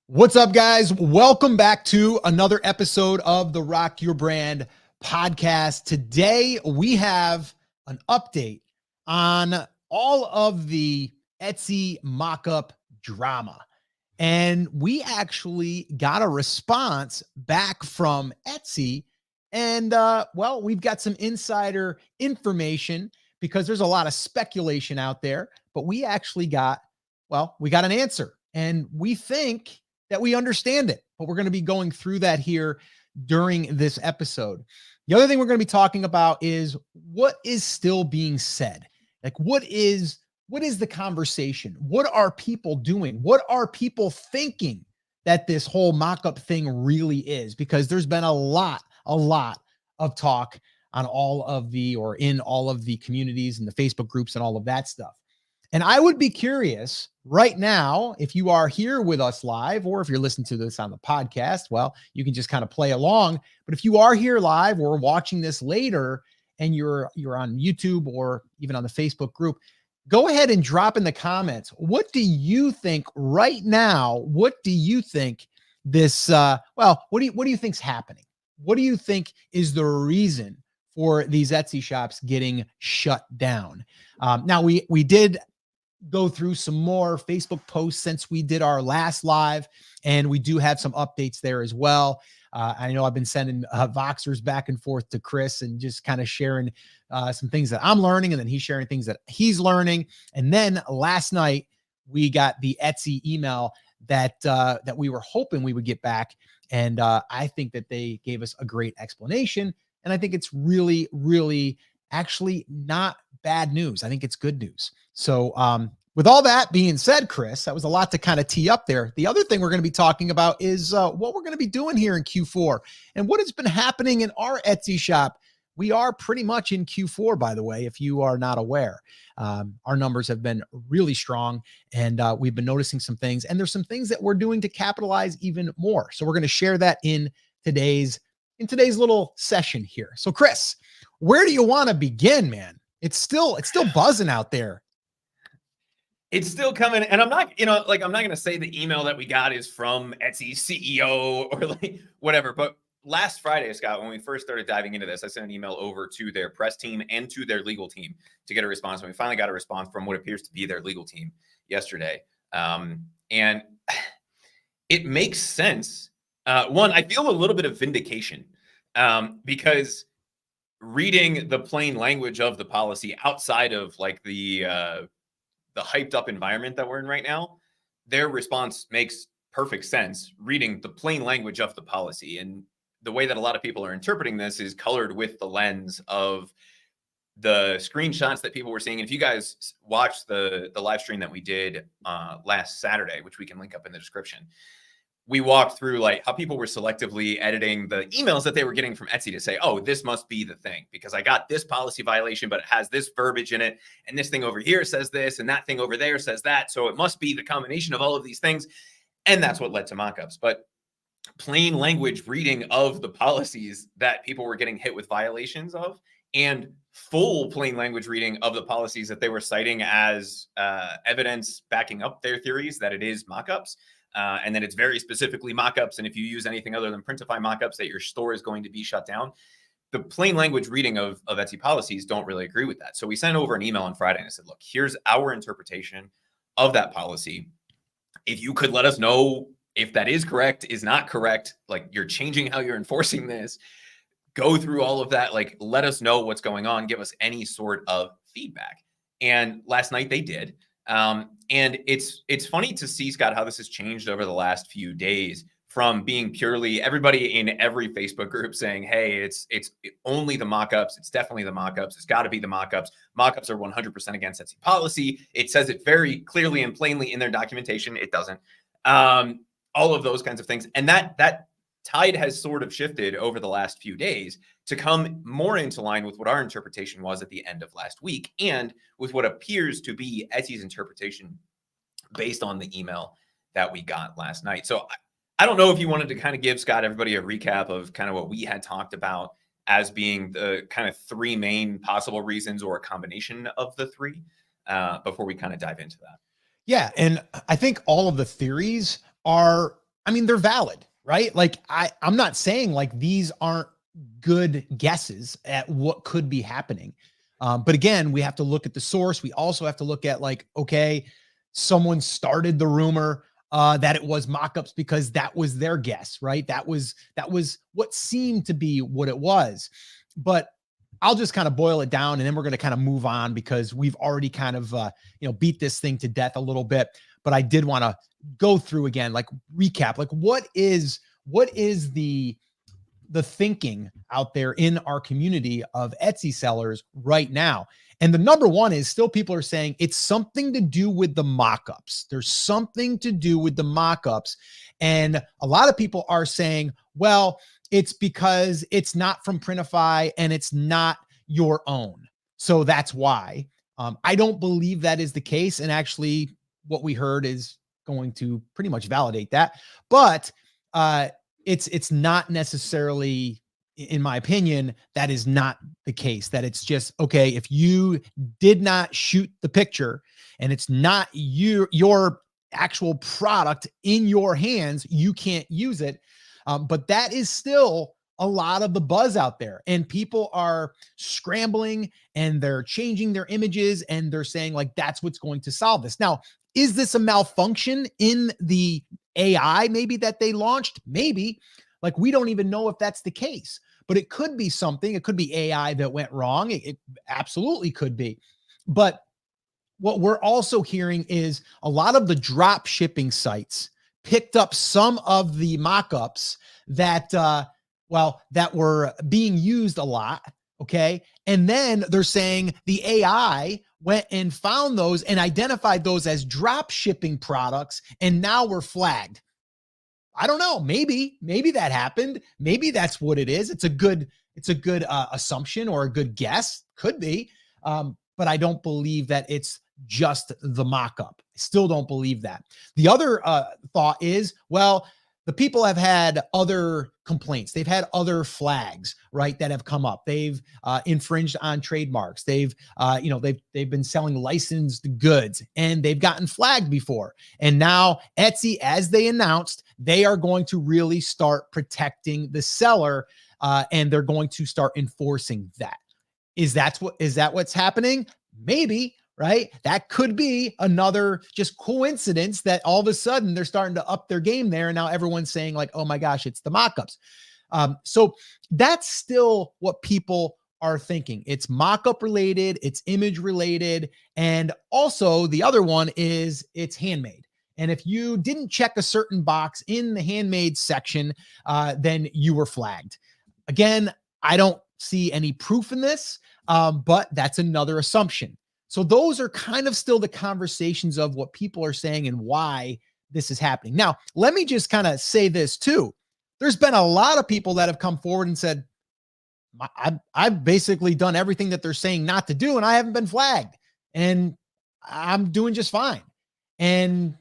What's up, guys? Welcome back to another episode of the Rock Your Brand podcast. Today, we have an update on all of the Etsy mock-up drama. And we actually got a response back from Etsy. And, well, we've got some insider information because there's a lot of speculation out there. But we actually got an answer. And we think that we understand it, but we're going to be going through that here during this episode. The other thing we're going to be talking about is what is still being said. Like, what is the conversation? What are people doing? What are people thinking that this whole mock-up thing really is? Because there's been a lot of talk on in all of the communities and the Facebook groups and all of that stuff. And I would be curious right now, if you are here with us live, or if you're listening to this on the podcast, well, you can just kind of play along. But if you are here live or watching this later and you're on YouTube or even on the Facebook group, go ahead and drop in the comments. What do you think right now? What do you think this, what do you think's happening? What do you think is the reason for these Etsy shops getting shut down? Now, we did go through some more Facebook posts since we did our last live, and we do have some updates there as well. I know I've been sending Voxers back and forth to Chris and just kind of sharing some things that I'm learning, and then he's sharing things that he's learning. And then last night we got the Etsy email that we were hoping we would get back, and I think that they gave us a great explanation, and I think it's really, really actually not bad news. I think it's good news. So with all that being said, Chris, that was a lot to kind of tee up there. The other thing we're going to be talking about is what we're going to be doing here in Q4 and what has been happening in our Etsy shop. We are pretty much in Q4, by the way, if you are not aware. Our numbers have been really strong, and we've been noticing some things, and there's some things that we're doing to capitalize even more. So we're going to share that in today's little session here. So Chris, where do you want to begin, man? It's still buzzing out there. It's still coming. And I'm not, I'm not going to say the email that we got is from Etsy's CEO or like whatever. But last Friday, Scott, when we first started diving into this, I sent an email over to their press team and to their legal team to get a response. And we finally got a response from what appears to be their legal team yesterday. And it makes sense. One, I feel a little bit of vindication because reading the plain language of the policy outside of like the hyped up environment that we're in right now, their response makes perfect sense reading the plain language of the policy. And the way that a lot of people are interpreting this is colored with the lens of the screenshots that people were seeing. And if you guys watched the live stream that we did last Saturday, which we can link up in the description, we walked through like how people were selectively editing the emails that they were getting from Etsy to say, oh, this must be the thing because I got this policy violation, but it has this verbiage in it. And this thing over here says this, and that thing over there says that. So it must be the combination of all of these things. And that's what led to mockups. But plain language reading of the policies that people were getting hit with violations of, and full plain language reading of the policies that they were citing as evidence backing up their theories that it is mockups. And then it's very specifically mockups. And if you use anything other than Printify mockups, that your store is going to be shut down. The plain language reading of Etsy policies don't really agree with that. So we sent over an email on Friday and I said, look, here's our interpretation of that policy. If you could let us know if that is correct, is not correct, like you're changing how you're enforcing this, go through all of that, like let us know what's going on, give us any sort of feedback. And last night they did. And it's funny to see, Scott, how this has changed over the last few days from being purely everybody in every Facebook group saying, hey, it's only the mockups. It's definitely the mockups. It's got to be the mockups. Mockups are 100% against Etsy policy. It says it very clearly and plainly in their documentation. It doesn't. All of those kinds of things. And that tide has sort of shifted over the last few days to come more into line with what our interpretation was at the end of last week and with what appears to be Etsy's interpretation based on the email that we got last night. So I don't know if you wanted to kind of give, Scott, everybody a recap of kind of what we had talked about as being the kind of three main possible reasons or a combination of the three before we kind of dive into that. Yeah. And I think all of the theories are I mean, they're valid, right? Like I'm not saying like these aren't good guesses at what could be happening. But again, we have to look at the source. We also have to look at like, okay, someone started the rumor that it was mock-ups because that was their guess, right? That was what seemed to be what it was. But I'll just kind of boil it down, and then we're going to kind of move on because we've already kind of beat this thing to death a little bit. But I did want to go through again, like recap, like what is the thinking out there in our community of Etsy sellers right now. And the number one is still people are saying it's something to do with the mock-ups. There's something to do with the mock-ups. And a lot of people are saying, well, it's because it's not from Printify and it's not your own. So that's why. I don't believe that is the case. And actually what we heard is going to pretty much validate that. But it's not necessarily, in my opinion, that is not the case. That it's just, okay, if you did not shoot the picture and it's not your actual product in your hands, you can't use it. But that is still a lot of the buzz out there, and people are scrambling and they're changing their images and they're saying like, that's what's going to solve this. Now, is this a malfunction in the AI maybe that they launched? Maybe. Like, we don't even know if that's the case, but it could be something. It could be AI that went wrong. It absolutely could be. But what we're also hearing is a lot of the drop shipping sites picked up some of the mock-ups that, that were being used a lot. Okay. And then they're saying the AI went and found those and identified those as drop shipping products. And now we're flagged. I don't know. Maybe that happened. Maybe that's what it is. It's a good assumption or a good guess. Could be. But I don't believe that it's just the mock-up. I still don't believe that. The other thought is, well, the people have had other complaints. They've had other flags, right, that have come up. They've infringed on trademarks. They've been selling licensed goods and they've gotten flagged before. And now Etsy, as they announced, they are going to really start protecting the seller, and they're going to start enforcing that. Is that what's happening? Maybe. Right? That could be another just coincidence that all of a sudden they're starting to up their game there. And now everyone's saying like, oh my gosh, it's the mock-ups. So that's still what people are thinking. It's mock-up related, it's image related. And also the other one is it's handmade. And if you didn't check a certain box in the handmade section, then you were flagged. Again, I don't see any proof in this, but that's another assumption. So those are kind of still the conversations of what people are saying and why this is happening. Now, let me just kind of say this too. There's been a lot of people that have come forward and said, I've basically done everything that they're saying not to do, and I haven't been flagged, and I'm doing just fine. And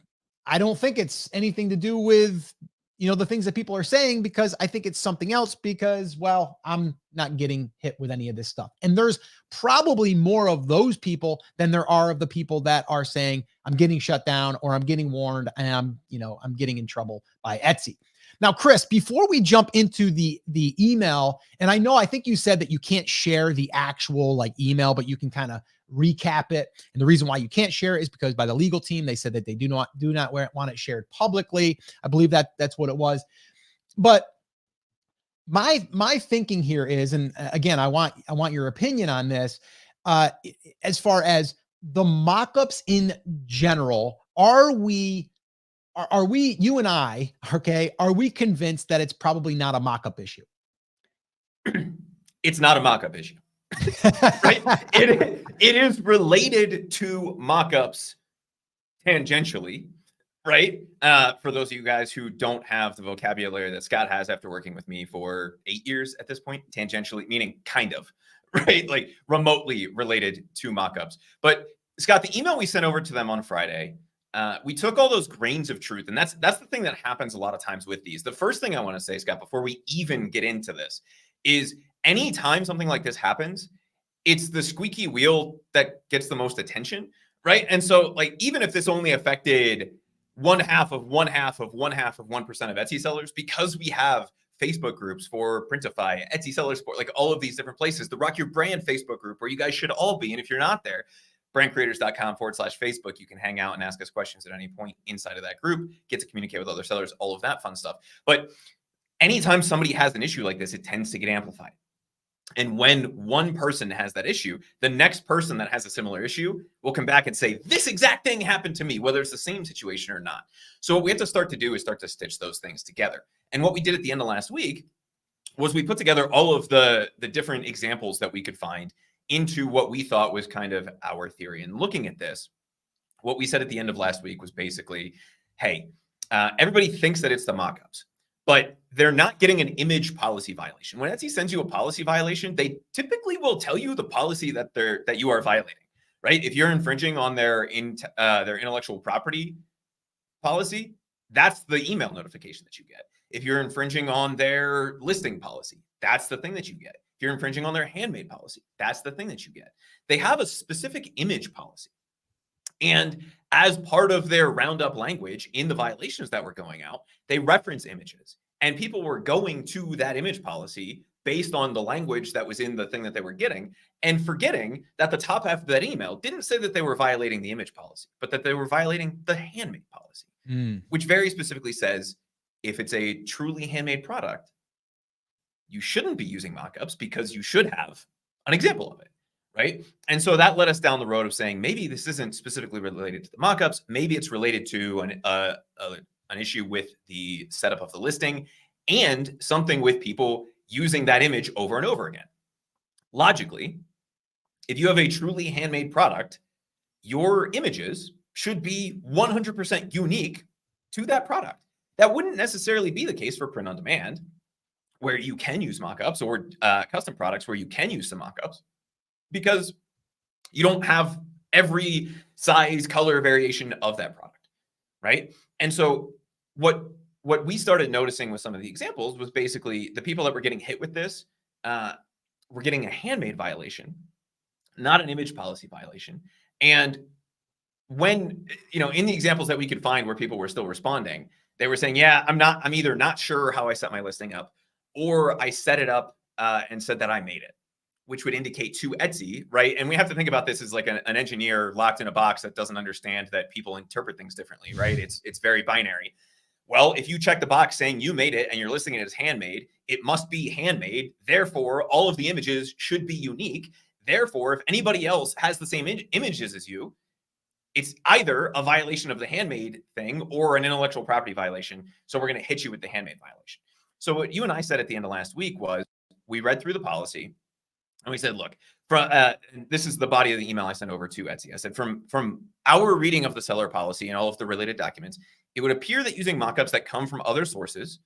I don't think it's anything to do with, the things that people are saying, because I think it's something else because, well, I'm not getting hit with any of this stuff. And there's probably more of those people than there are of the people that are saying I'm getting shut down or I'm getting warned and I'm getting in trouble by Etsy. Now, Chris, before we jump into the email, and I think you said that you can't share the actual like email, but you can kind of recap it. And the reason why you can't share it is because by the legal team, they said that they do not want it shared publicly. I believe that's what it was. But my thinking here is, and again, I want your opinion on this, as far as the mock-ups in general, are we, you and I, okay, are we convinced that it's probably not a mock-up issue? It's not a mock-up issue. Right? It is related to mock-ups tangentially, right? For those of you guys who don't have the vocabulary that Scott has after working with me for 8 years at this point, tangentially meaning kind of, right? Like remotely related to mock-ups. But Scott, the email we sent over to them on Friday, we took all those grains of truth. And that's the thing that happens a lot of times with these. The first thing I want to say, Scott, before we even get into this, is anytime something like this happens, it's the squeaky wheel that gets the most attention, right? And so like, even if this only affected one half of 1% of Etsy sellers, because we have Facebook groups for Printify, Etsy Seller Support, like all of these different places, the Rock Your Brand Facebook group where you guys should all be. And if you're not there, brandcreators.com/Facebook, you can hang out and ask us questions at any point inside of that group, get to communicate with other sellers, all of that fun stuff. But anytime somebody has an issue like this, it tends to get amplified. And when one person has that issue, the next person that has a similar issue will come back and say, this exact thing happened to me, whether it's the same situation or not. So what we have to start to do is start to stitch those things together. And what we did at the end of last week was we put together all of the different examples that we could find into what we thought was kind of our theory. And looking at this, what we said at the end of last week was basically, hey, everybody thinks that it's the mockups, but they're not getting an image policy violation. When Etsy sends you a policy violation, they typically will tell you the policy that you are violating, right? If you're infringing on their intellectual property policy, that's the email notification that you get. If you're infringing on their listing policy, that's the thing that you get. If you're infringing on their handmade policy, that's the thing that you get. They have a specific image policy. And as part of their roundup language in the violations that were going out, they reference images. And people were going to that image policy based on the language that was in the thing that they were getting, and forgetting that the top half of that email didn't say that they were violating the image policy, but that they were violating the handmade policy, which very specifically says, if it's a truly handmade product, you shouldn't be using mockups because you should have an example of it, right? And so that led us down the road of saying, maybe this isn't specifically related to the mockups. Maybe it's related to an issue with the setup of the listing and something with people using that image over and over again. Logically, if you have a truly handmade product, your images should be 100% unique to that product. That wouldn't necessarily be the case for print on demand, where you can use mockups, or custom products where you can use some mockups, because you don't have every size, color variation of that product, right? And so what we started noticing with some of the examples was basically the people that were getting hit with this were getting a handmade violation, not an image policy violation. And when, in the examples that we could find where people were still responding, they were saying, yeah, I'm either not sure how I set my listing up, or I set it up and said that I made it, which would indicate to Etsy, right? And we have to think about this as like an engineer locked in a box that doesn't understand that people interpret things differently, right? It's very binary. Well, if you check the box saying you made it and you're listing it as handmade, it must be handmade. Therefore, all of the images should be unique. Therefore, if anybody else has the same images as you, it's either a violation of the handmade thing or an intellectual property violation. So we're going to hit you with the handmade violation. So what you and I said at the end of last week was, we read through the policy and we said, look, this is the body of the email I sent over to Etsy. I said, from our reading of the seller policy and all of the related documents, it would appear that using mockups that come from other sources,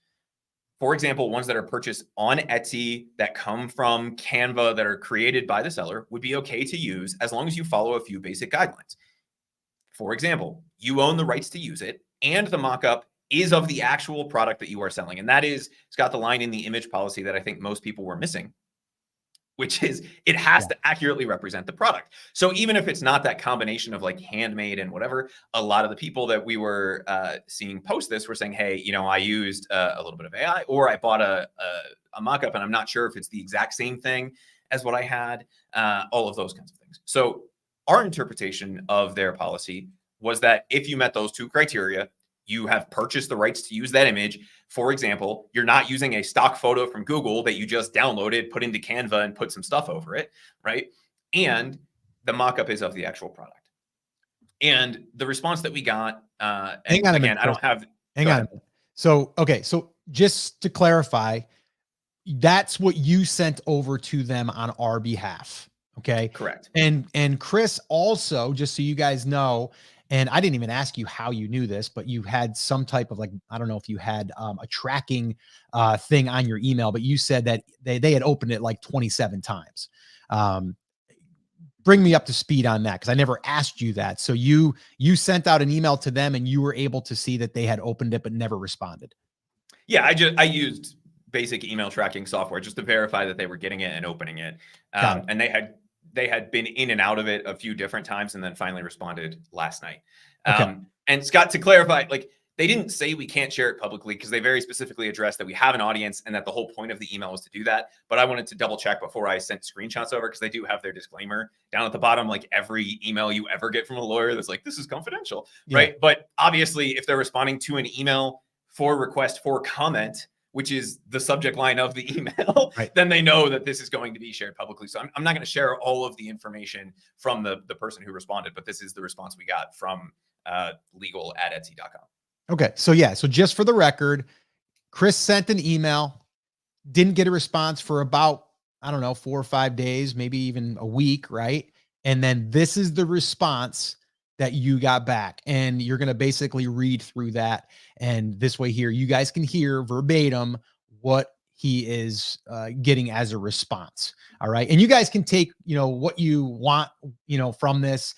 for example, ones that are purchased on Etsy, that come from Canva, that are created by the seller, would be okay to use as long as you follow a few basic guidelines. For example, you own the rights to use it, and the mockup is of the actual product that you are selling. And that is, it's got the line in the image policy that I think most people were missing, which is it has to accurately represent the product. So even if it's not that combination of like handmade and whatever, a lot of the people that we were seeing post this were saying, hey, I used a little bit of AI, or I bought a mockup and I'm not sure if it's the exact same thing as what I had, all of those kinds of things. So our interpretation of their policy was that if you met those two criteria, you have purchased the rights to use that image. For example, you're not using a stock photo from Google that you just downloaded, put into Canva, and put some stuff over it, right? And the mockup is of the actual product. And the response that we got, hang on a minute, I don't have. Hang on. So, okay. So just to clarify, that's what you sent over to them on our behalf. Okay. Correct. And Chris also, just so you guys know, and I didn't even ask you how you knew this, but you had some type of, like, I don't know if you had a tracking thing on your email, but you said that they had opened it like 27 times. Bring me up to speed on that, because I never asked you that. So you sent out an email to them and you were able to see that they had opened it but never responded. Yeah, I used basic email tracking software just to verify that they were getting it and opening it. And they had been in and out of it a few different times and then finally responded last night. Okay. And Scott, to clarify, like, they didn't say we can't share it publicly because they very specifically addressed that we have an audience and that the whole point of the email is to do that. But I wanted to double check before I sent screenshots over, because they do have their disclaimer down at the bottom, like every email you ever get from a lawyer that's like, this is confidential, right? But obviously, if they're responding to an email for request for comment, which is the subject line of the email, then they know that this is going to be shared publicly. So I'm not going to share all of the information from the person who responded, but this is the response we got from legal@etsy.com. Okay. So yeah. So just for the record, Chris sent an email, didn't get a response for about, I don't know, 4 or 5 days, maybe even a week. Right. And then this is the response that you got back, and you're going to basically read through that. And this way here, you guys can hear verbatim what he is getting as a response. All right. And you guys can take, what you want, from this.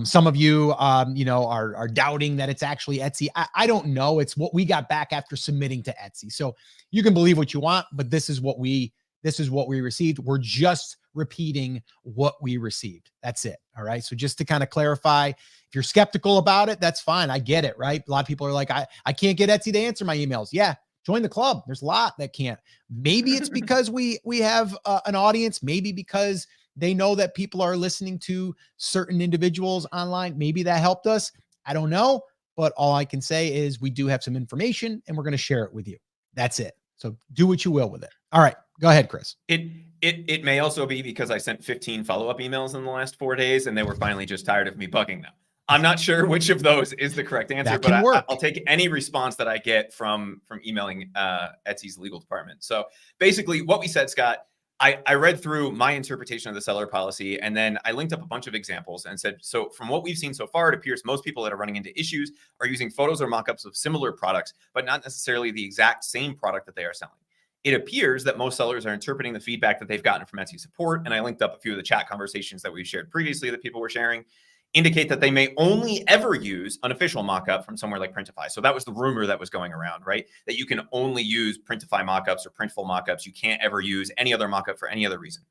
Some of you, are doubting that it's actually Etsy. I don't know. It's what we got back after submitting to Etsy. So you can believe what you want, but this is what we received. We're just repeating what we received. That's it. All right. So just to kind of clarify, if you're skeptical about it, that's fine. I get it. Right. A lot of people are like, I can't get Etsy to answer my emails. Yeah. Join the club. There's a lot that can't. Maybe it's because we have an audience, maybe because they know that people are listening to certain individuals online. Maybe that helped us. I don't know, but all I can say is we do have some information and we're going to share it with you. That's it. So do what you will with it. All right, go ahead, Chris. It may also be because I sent 15 follow-up emails in the last 4 days and they were finally just tired of me bugging them. I'm not sure which of those is the correct answer, but I'll take any response that I get from emailing Etsy's legal department. So basically what we said, Scott, I read through my interpretation of the seller policy, and then I linked up a bunch of examples and said, so from what we've seen so far, it appears most people that are running into issues are using photos or mock-ups of similar products, but not necessarily the exact same product that they are selling. It appears that most sellers are interpreting the feedback that they've gotten from Etsy support, and I linked up a few of the chat conversations that we've shared previously that people were sharing, indicate that they may only ever use an official mockup from somewhere like Printify. So that was the rumor that was going around, right? That you can only use Printify mockups or Printful mockups. You can't ever use any other mockup for any other reason.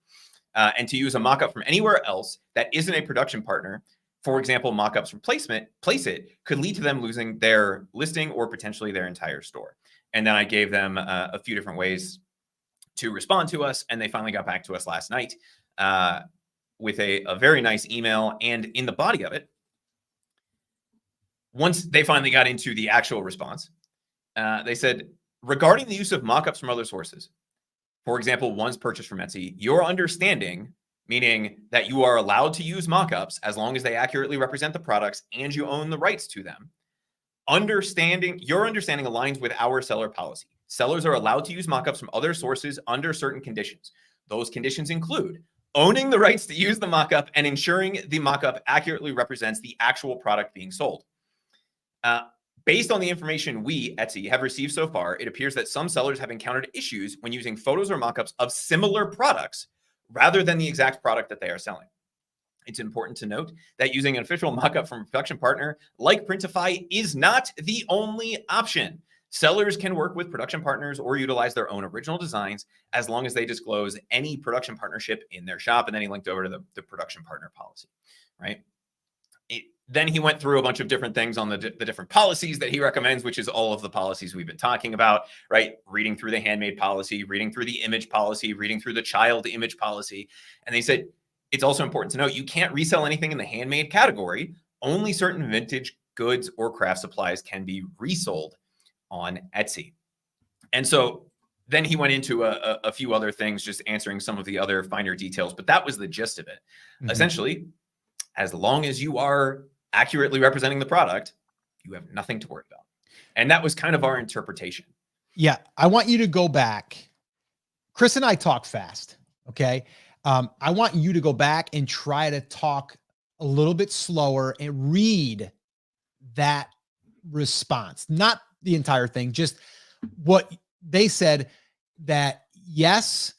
And to use a mockup from anywhere else that isn't a production partner, for example, mockups from Placeit, could lead to them losing their listing or potentially their entire store. And then I gave them a few different ways to respond to us, and they finally got back to us last night with a very nice email. And in the body of it, once they finally got into the actual response, they said, regarding the use of mockups from other sources, for example, ones purchased from Etsy, your understanding, meaning that you are allowed to use mockups as long as they accurately represent the products and you own the rights to them. Your understanding aligns with our seller policy. Sellers are allowed to use mockups from other sources under certain conditions. Those conditions include owning the rights to use the mockup and ensuring the mockup accurately represents the actual product being sold. Based on the information we, Etsy, have received so far, it appears that some sellers have encountered issues when using photos or mockups of similar products rather than the exact product that they are selling. It's important to note that using an official mockup from a production partner like Printify is not the only option. Sellers can work with production partners or utilize their own original designs as long as they disclose any production partnership in their shop. And then he linked over to the production partner policy, right? Then he went through a bunch of different things on the different policies that he recommends, which is all of the policies we've been talking about, right? Reading through the handmade policy, reading through the image policy, reading through the child image policy. And they said, it's also important to note, you can't resell anything in the handmade category. Only certain vintage goods or craft supplies can be resold on Etsy. And so then he went into a few other things, just answering some of the other finer details, but that was the gist of it. Mm-hmm. Essentially, as long as you are accurately representing the product, you have nothing to worry about. And that was kind of our interpretation. Yeah. I want you to go back. Chris and I talk fast. Okay. I want you to go back and try to talk a little bit slower and read that response, not the entire thing, just what they said, that yes,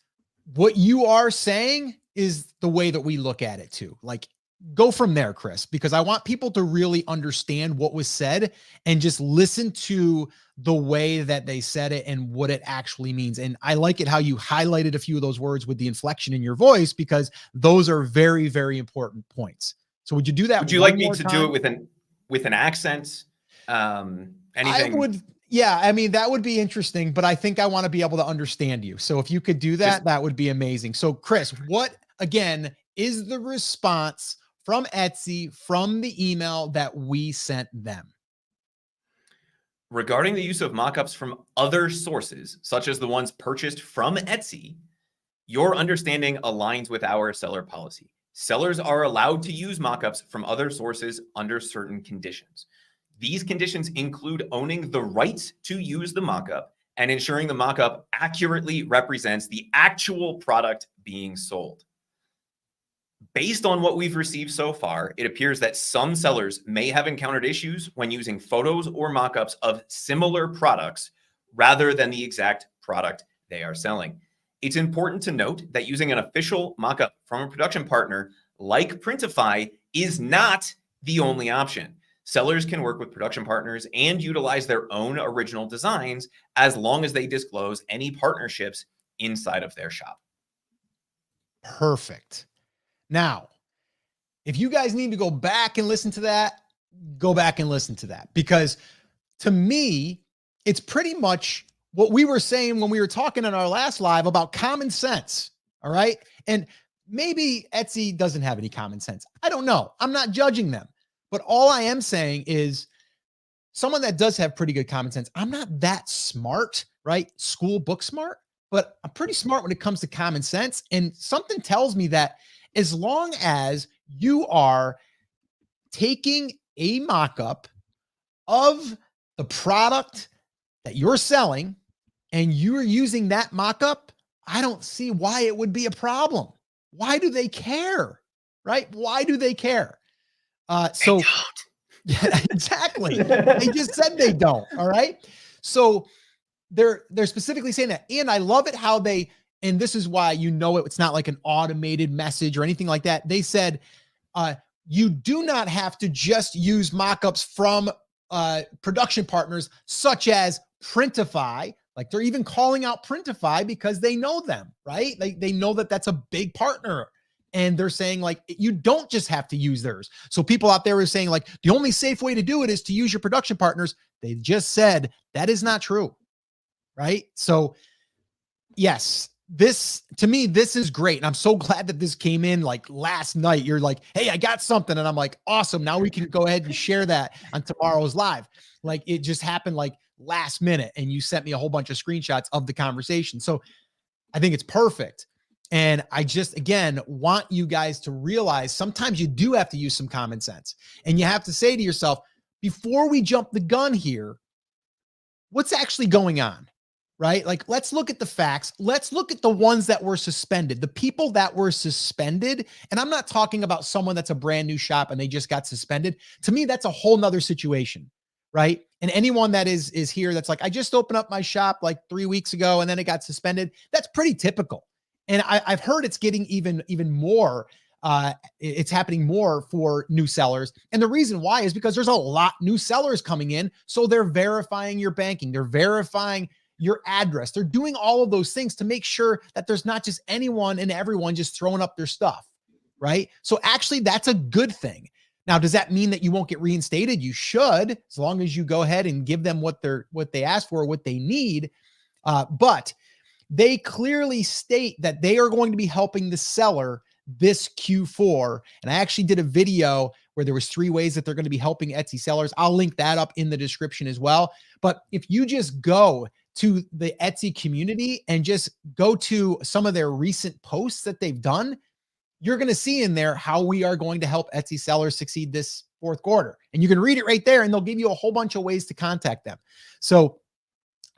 what you are saying is the way that we look at it too. Like, go from there, Chris, because I want people to really understand what was said and just listen to the way that they said it and what it actually means. And I like it how you highlighted a few of those words with the inflection in your voice, because those are very, very important points. So would you do that? Would you like me to do it with an accent? Anything? I would, yeah, I mean, that would be interesting, but I think I want to be able to understand you. So if you could do that, that would be amazing. So Chris, what again is the response from Etsy from the email that we sent them? Regarding the use of mockups from other sources, such as the ones purchased from Etsy, your understanding aligns with our seller policy. Sellers are allowed to use mockups from other sources under certain conditions. These conditions include owning the right to use the mockup and ensuring the mockup accurately represents the actual product being sold. Based on what we've received so far, it appears that some sellers may have encountered issues when using photos or mockups of similar products rather than the exact product they are selling. It's important to note that using an official mockup from a production partner like Printify is not the only option. Sellers can work with production partners and utilize their own original designs as long as they disclose any partnerships inside of their shop. Perfect. Now, if you guys need to go back and listen to that, go back and listen to that, because to me, it's pretty much what we were saying when we were talking in our last live about common sense. All right. And maybe Etsy doesn't have any common sense. I don't know. I'm not judging them, but all I am saying is someone that does have pretty good common sense. I'm not that smart, right? School book smart, but I'm pretty smart when it comes to common sense. And something tells me that as long as you are taking a mock-up of the product that you're selling and you're using that mock-up, I don't see why it would be a problem. Why do they care? Right? Why do they care? So yeah, exactly. They just said they don't. All right. So they're specifically saying that. And I love it how they, and this is why it's not like an automated message or anything like that. They said, you do not have to just use mockups from production partners such as Printify. Like they're even calling out Printify because they know them, right? They know that that's a big partner. And they're saying like, you don't just have to use theirs. So people out there are saying like, the only safe way to do it is to use your production partners. They just said that is not true. Right? So yes, to me, this is great. And I'm so glad that this came in like last night. You're like, hey, I got something. And I'm like, awesome. Now we can go ahead and share that on tomorrow's live. Like it just happened like last minute. And you sent me a whole bunch of screenshots of the conversation. So I think it's perfect. And I just, again, want you guys to realize sometimes you do have to use some common sense. And you have to say to yourself, before we jump the gun here, what's actually going on? Right? Like, let's look at the facts. Let's look at the ones that were suspended, the people that were suspended. And I'm not talking about someone that's a brand new shop and they just got suspended. To me, that's a whole nother situation. Right? And anyone that is here, that's like, I just opened up my shop like 3 weeks ago and then it got suspended. That's pretty typical. And I've heard it's getting even more. It's happening more for new sellers. And the reason why is because there's a lot new sellers coming in. So they're verifying your banking. They're verifying your address. They're doing all of those things to make sure that there's not just anyone and everyone just throwing up their stuff. Right? So actually that's a good thing. Now, does that mean that you won't get reinstated? You should, as long as you go ahead and give them what they asked for, what they need. But they clearly state that they are going to be helping the seller this Q4. And I actually did a video where there was 3 ways that they're going to be helping Etsy sellers. I'll link that up in the description as well. But if you just go to the Etsy community and just go to some of their recent posts that they've done, you're going to see in there how we are going to help Etsy sellers succeed this fourth quarter. And you can read it right there and they'll give you a whole bunch of ways to contact them. So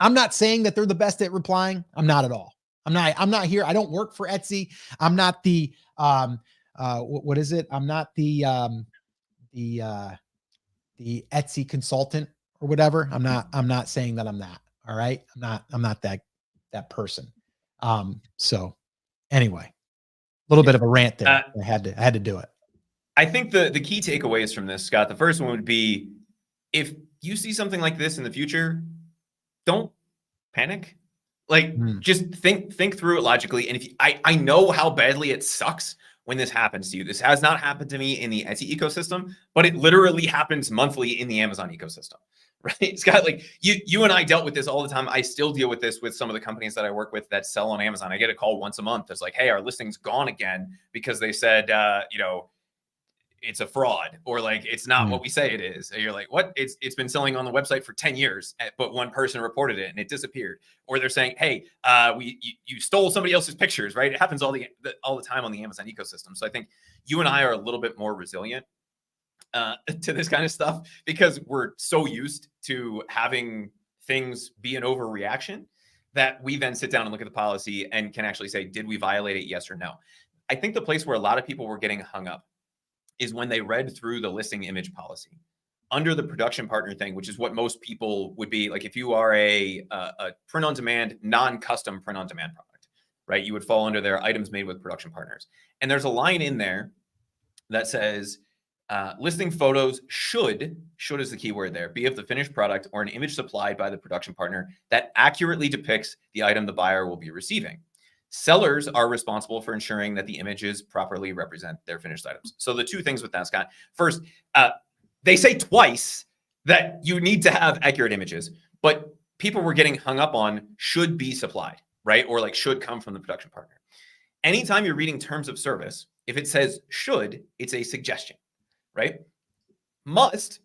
I'm not saying that they're the best at replying. I'm not at all. I'm not here. I don't work for Etsy. I'm not the, what is it? I'm not the Etsy consultant or whatever. I'm not saying that I'm that. All right. I'm not that person. So anyway, a little bit of a rant there. I had to do it. I think the key takeaways from this, Scott, the first one would be, if you see something like this in the future, don't panic. Like, just think through it logically. And if I know how badly it sucks when this happens to you. This has not happened to me in the Etsy ecosystem, but it literally happens monthly in the Amazon ecosystem. right? Scott, like you and I dealt with this all the time. I still deal with this with some of the companies that I work with that sell on Amazon. I get a call once a month. It's like, hey, our listing's gone again because they said, it's a fraud, or like it's not what we say it is. And you're like, what? It's been selling on the website for 10 years, but one person reported it and it disappeared. Or they're saying, hey, you stole somebody else's pictures, right? It happens all the time on the Amazon ecosystem. So I think you and I are a little bit more resilient to this kind of stuff because we're so used to having things be an overreaction that we then sit down and look at the policy and can actually say, did we violate it? Yes or no. I think the place where a lot of people were getting hung up is when they read through the listing image policy under the production partner thing, which is what most people would be like. If you are a print on demand, non-custom print on demand product, right? You would fall under their items made with production partners. And there's a line in there that says, listing photos should is the key word there, be of the finished product or an image supplied by the production partner that accurately depicts the item the buyer will be receiving. Sellers are responsible for ensuring that the images properly represent their finished items. So the two things with that, Scott, first, they say twice that you need to have accurate images, but people were getting hung up on should be supplied, right? Or like should come from the production partner. Anytime you're reading terms of service, if it says should, it's a suggestion, right? Must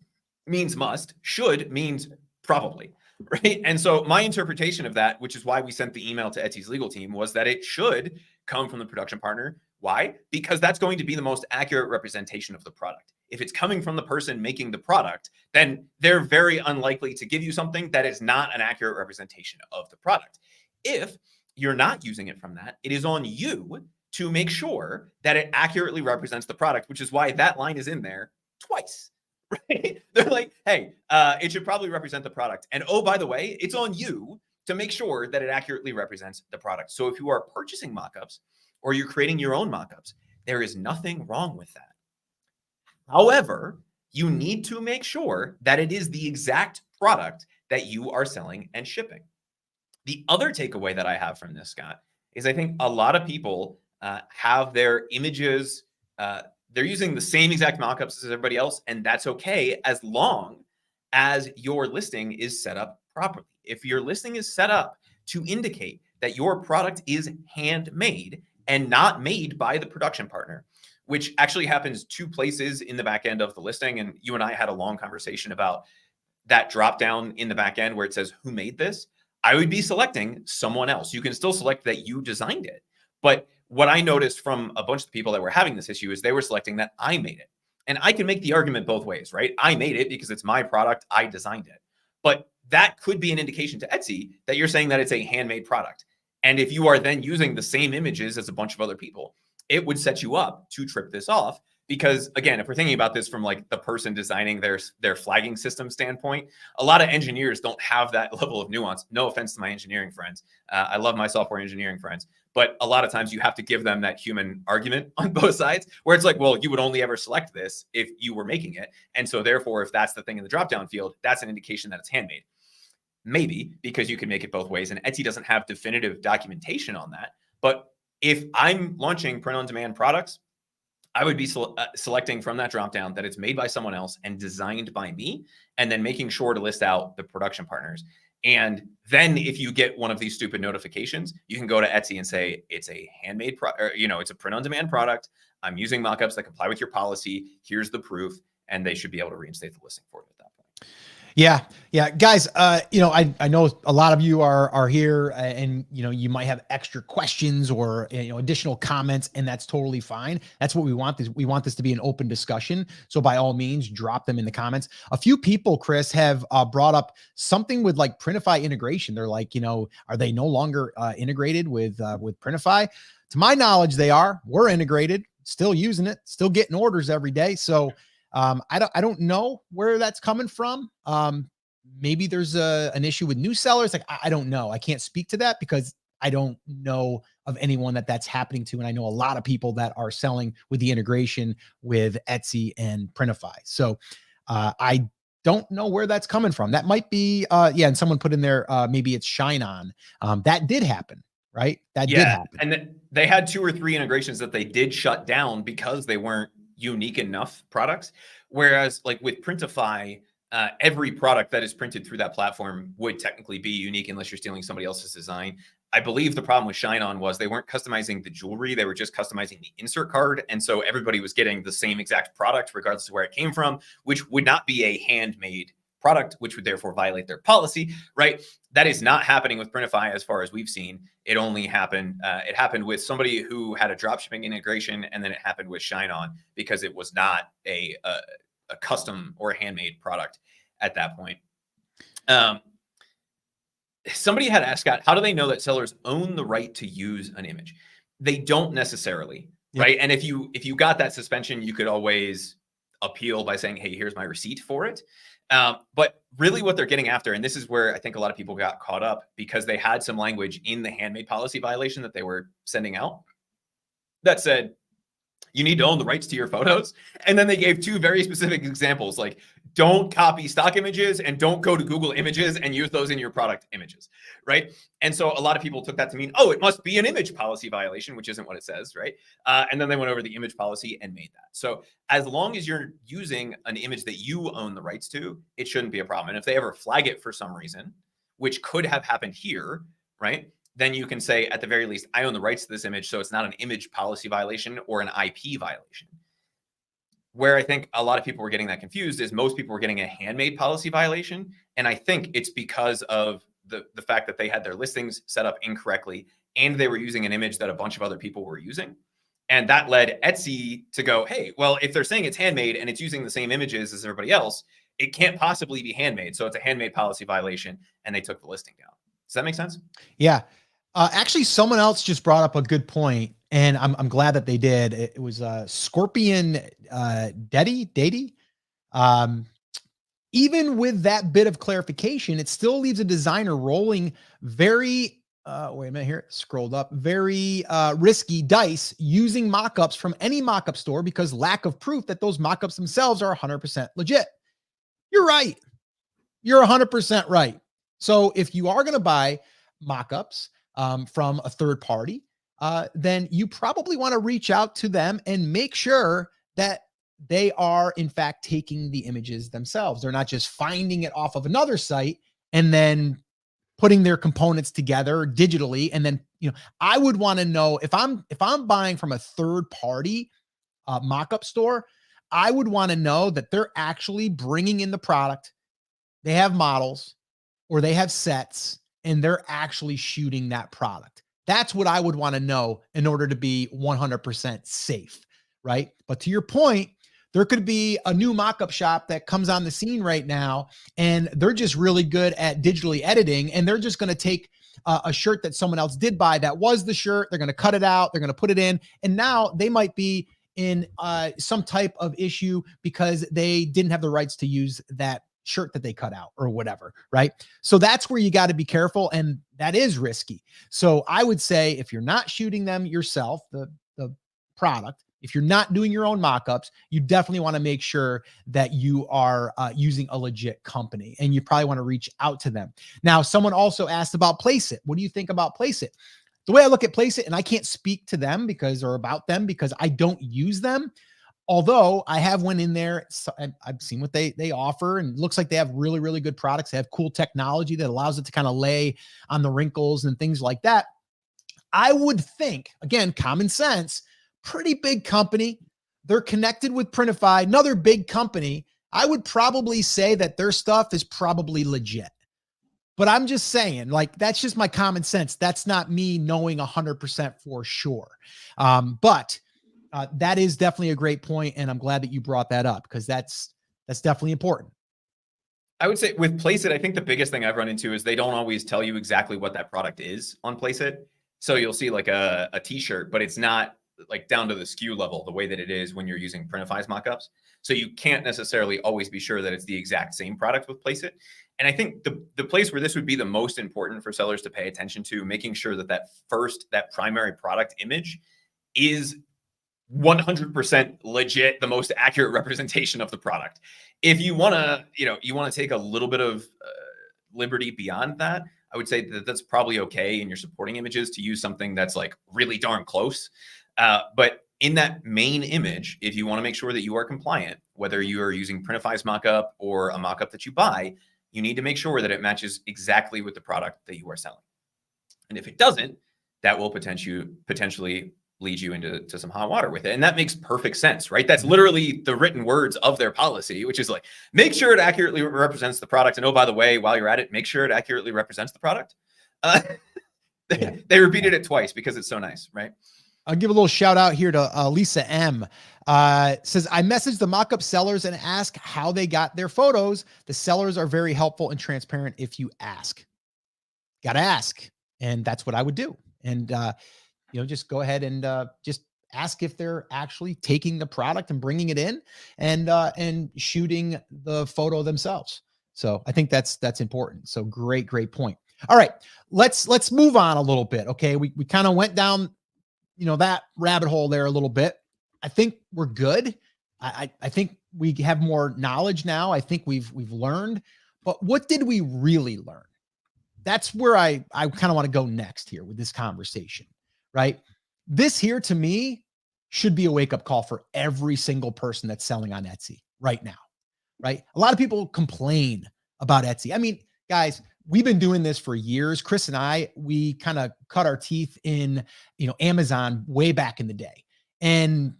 means must, should means probably. Right. And so my interpretation of that, which is why we sent the email to Etsy's legal team, was that it should come from the production partner. Why? Because that's going to be the most accurate representation of the product. If it's coming from the person making the product, then they're very unlikely to give you something that is not an accurate representation of the product. If you're not using it from that, it is on you to make sure that it accurately represents the product, which is why that line is in there twice. Right? They're like, hey, it should probably represent the product. And oh, by the way, it's on you to make sure that it accurately represents the product. So if you are purchasing mockups or you're creating your own mockups, there is nothing wrong with that. However, you need to make sure that it is the exact product that you are selling and shipping. The other takeaway that I have from this, Scott, is I think a lot of people have their images, they're using the same exact mockups as everybody else, and that's okay as long as your listing is set up properly. If your listing is set up to indicate that your product is handmade and not made by the production partner, which actually happens two places in the back end of the listing, and you and I had a long conversation about that drop down in the back end where it says who made this, I would be selecting someone else. You can still select that you designed it, but what I noticed from a bunch of people that were having this issue is they were selecting that I made it. And I can make the argument both ways, right? I made it because it's my product. I designed it. But that could be an indication to Etsy that you're saying that it's a handmade product. And if you are then using the same images as a bunch of other people, it would set you up to trip this off. Because again, if we're thinking about this from like the person designing their flagging system standpoint, a lot of engineers don't have that level of nuance. No offense to my engineering friends. I love my software engineering friends. But a lot of times you have to give them that human argument on both sides where it's like, well, you would only ever select this if you were making it. And so therefore, if that's the thing in the drop-down field, that's an indication that it's handmade. Maybe because you can make it both ways. And Etsy doesn't have definitive documentation on that. But if I'm launching print-on-demand products, I would be selecting from that dropdown that it's made by someone else and designed by me, and then making sure to list out the production partners. And then if you get one of these stupid notifications, you can go to Etsy and say, it's a handmade it's a print-on-demand product. I'm using mockups that comply with your policy. Here's the proof. And they should be able to reinstate the listing for you at that point. Yeah, guys. I know a lot of you are here, and you might have extra questions or additional comments, and that's totally fine. That's what we want. We want this to be an open discussion. So by all means, drop them in the comments. A few people, Chris, have brought up something with like Printify integration. They're like, are they no longer integrated with Printify? To my knowledge, they are. We're integrated, still using it, still getting orders every day. So. I don't know where that's coming from. Maybe there's an issue with new sellers. Like, I don't know. I can't speak to that because I don't know of anyone that's happening to. And I know a lot of people that are selling with the integration with Etsy and Printify. So I don't know where that's coming from. That might be, and someone put in there, maybe it's Shine On. That did happen, right? That did happen. And they had 2 or 3 integrations that they did shut down because they weren't unique enough products. Whereas like with Printify, every product that is printed through that platform would technically be unique unless you're stealing somebody else's design. I believe the problem with Shine On was they weren't customizing the jewelry. They were just customizing the insert card. And so everybody was getting the same exact product, regardless of where it came from, which would not be a handmade product, which would therefore violate their policy, right? That is not happening with Printify as far as we've seen. It only happened, it happened with somebody who had a dropshipping integration, and then it happened with Shine On because it was not a custom or a handmade product at that point. Somebody had asked, Scott, how do they know that sellers own the right to use an image? They don't necessarily, right? And if you got that suspension, you could always appeal by saying, hey, here's my receipt for it. But really what they're getting after, and this is where I think a lot of people got caught up because they had some language in the handmade policy violation that they were sending out that said, you need to own the rights to your photos. And then they gave two very specific examples, like don't copy stock images and don't go to Google Images and use those in your product images, right? And so a lot of people took that to mean, oh, it must be an image policy violation, which isn't what it says, right? And then they went over the image policy and made that. So as long as you're using an image that you own the rights to, it shouldn't be a problem. And if they ever flag it for some reason, which could have happened here, right? Then you can say, at the very least, I own the rights to this image, so it's not an image policy violation or an IP violation. Where I think a lot of people were getting that confused is most people were getting a handmade policy violation. And I think it's because of the fact that they had their listings set up incorrectly and they were using an image that a bunch of other people were using. And that led Etsy to go, hey, well, if they're saying it's handmade and it's using the same images as everybody else, it can't possibly be handmade. So it's a handmade policy violation. And they took the listing down. Does that make sense? Yeah. Actually, someone else just brought up a good point, and I'm glad that they did. It was Scorpion Daddy. Even with that bit of clarification, it still leaves a designer rolling very, wait a minute here, scrolled up, very risky dice using mockups from any mockup store because lack of proof that those mockups themselves are 100% legit. You're right. You're 100% right. So if you are going to buy mockups from a third party, then you probably want to reach out to them and make sure that they are in fact taking the images themselves. They're not just finding it off of another site and then putting their components together digitally. And then, I would want to know if I'm buying from a third party mockup store, I would want to know that they're actually bringing in the product. They have models or they have sets and they're actually shooting that product. That's what I would want to know in order to be 100% safe, right? But to your point, there could be a new mockup shop that comes on the scene right now, and they're just really good at digitally editing, and they're just going to take a shirt that someone else did buy that was the shirt. They're going to cut it out. They're going to put it in, and now they might be in some type of issue because they didn't have the rights to use that shirt that they cut out or whatever, right? So that's where you got to be careful, and that is risky. So I would say if you're not shooting them yourself, the product, if you're not doing your own mockups, you definitely want to make sure that you are using a legit company, and you probably want to reach out to them. Now, someone also asked about Placeit. What do you think about Placeit? The way I look at Placeit, and I can't speak to them or about them because I don't use them. Although I have went in there, I've seen what they offer, and it looks like they have really, really good products. They have cool technology that allows it to kind of lay on the wrinkles and things like that. I would think, again, common sense, pretty big company. They're connected with Printify, another big company. I would probably say that their stuff is probably legit. But I'm just saying, like, that's just my common sense. That's not me knowing 100% for sure. But that is definitely a great point, and I'm glad that you brought that up because that's definitely important. I would say with Placeit, I think the biggest thing I've run into is they don't always tell you exactly what that product is on Placeit. So you'll see like a t-shirt, but it's not like down to the SKU level the way that it is when you're using Printify's mockups. So you can't necessarily always be sure that it's the exact same product with Placeit. And I think the place where this would be the most important for sellers to pay attention to, making sure that that primary product image is 100% legit, the most accurate representation of the product. If you want to, take a little bit of liberty beyond that, I would say that that's probably okay in your supporting images to use something that's like really darn close. But in that main image, if you want to make sure that you are compliant, whether you are using Printify's mockup or a mockup that you buy, you need to make sure that it matches exactly with the product that you are selling. And if it doesn't, that will potentially lead you into some hot water with it. And that makes perfect sense, right? That's literally the written words of their policy, which is like, make sure it accurately represents the product. And oh, by the way, while you're at it, make sure it accurately represents the product. They repeated it twice because it's so nice, right? I'll give a little shout out here to Lisa M. Says, I messaged the mockup sellers and ask how they got their photos. The sellers are very helpful and transparent if you ask. Got to ask. And that's what I would do. And, just go ahead and just ask if they're actually taking the product and bringing it in and shooting the photo themselves. So I think that's important. So great point. All right, let's move on a little bit. Okay. We kind of went down, that rabbit hole there a little bit. I think we're good. I think we have more knowledge now. I think we've learned, but what did we really learn? That's where I kind of want to go next here with this conversation, right? This here to me should be a wake-up call for every single person that's selling on Etsy right now, right? A lot of people complain about Etsy. I mean, guys, we've been doing this for years. Chris and I, we kind of cut our teeth in, Amazon way back in the day. And,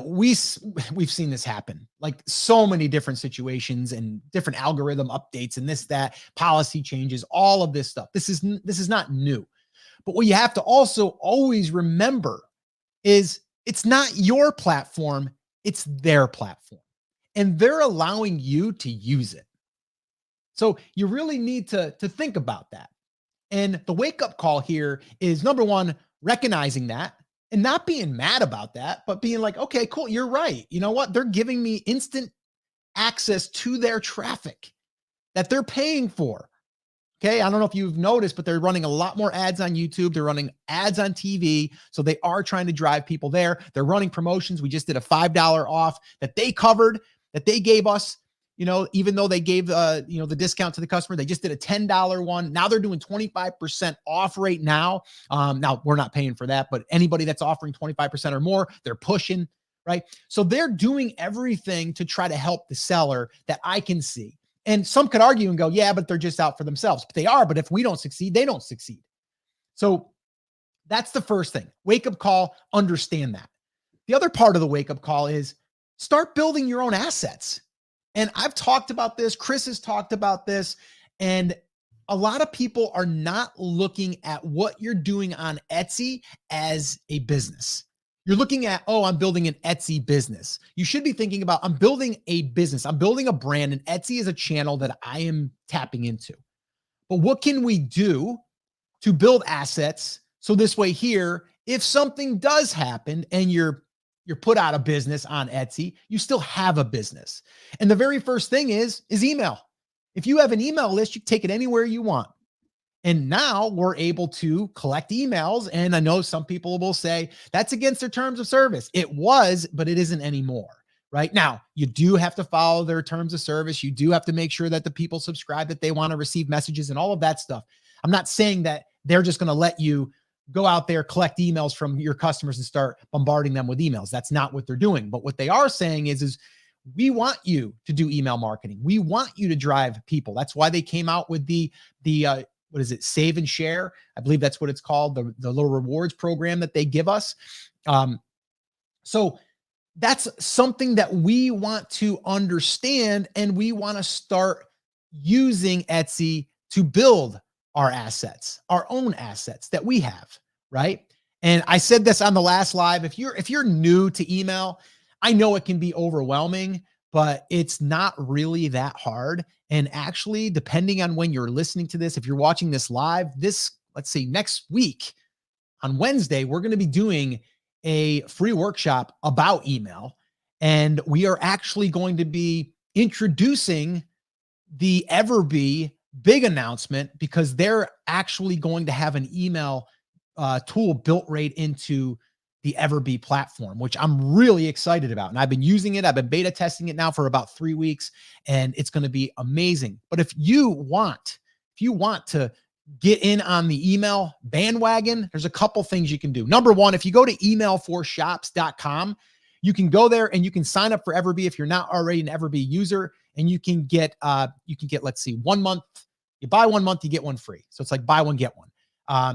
we've seen this happen, like so many different situations and different algorithm updates and this, that, policy changes, all of this stuff. This is not new. But what you have to also always remember is it's not your platform, it's their platform. And they're allowing you to use it. So you really need to think about that. And the wake-up call here is, number one, recognizing that and not being mad about that, but being like, okay, cool, you're right. You know what? They're giving me instant access to their traffic that they're paying for. Okay, I don't know if you've noticed, but they're running a lot more ads on YouTube. They're running ads on TV. So they are trying to drive people there. They're running promotions. We just did a $5 off that they covered, that they gave us, even though they gave, the discount to the customer, they just did a $10 one. Now they're doing 25% off right now. Now we're not paying for that, but anybody that's offering 25% or more, they're pushing, right? So they're doing everything to try to help the seller that I can see. And some could argue and go, yeah, but they're just out for themselves. But they are. But if we don't succeed, they don't succeed. So that's the first thing. Wake up call, understand that. The other part of the wake up call is start building your own assets. And I've talked about this. Chris has talked about this. And a lot of people are not looking at what you're doing on Etsy as a business. You're looking at, oh, I'm building an Etsy business. You should be thinking about, I'm building a business. I'm building a brand, and Etsy is a channel that I am tapping into. But what can we do to build assets so this way here, if something does happen and you're put out of business on Etsy, you still have a business. And the very first thing is email. If you have an email list, you can take it anywhere you want. And now we're able to collect emails. And I know some people will say that's against their terms of service. It was, but it isn't anymore. Right now, you do have to follow their terms of service. You do have to make sure that the people subscribe, that they want to receive messages and all of that stuff. I'm not saying that they're just going to let you go out there, collect emails from your customers and start bombarding them with emails. That's not what they're doing. But what they are saying is we want you to do email marketing. We want you to drive people. That's why they came out with the what is it? Save and share. I believe that's what it's called. The little rewards program that they give us. So that's something that we want to understand, and we want to start using Etsy to build our assets, our own assets that we have, right? And I said this on the last live. If you're new to email, I know it can be overwhelming, but it's not really that hard. And actually, depending on when you're listening to this, if you're watching this live, let's say next week on Wednesday, we're going to be doing a free workshop about email. And we are actually going to be introducing the Everbee big announcement, because they're actually going to have an email tool built right into the Everbee platform, which I'm really excited about. And I've been using it. I've been beta testing it now for about 3 weeks, and it's going to be amazing. But if you want to get in on the email bandwagon, there's a couple things you can do. Number one, if you go to emailforshops.com, you can go there and you can sign up for Everbee if you're not already an Everbee user, and you can get, let's see, 1 month. You buy 1 month, you get one free. So it's like buy one, get one.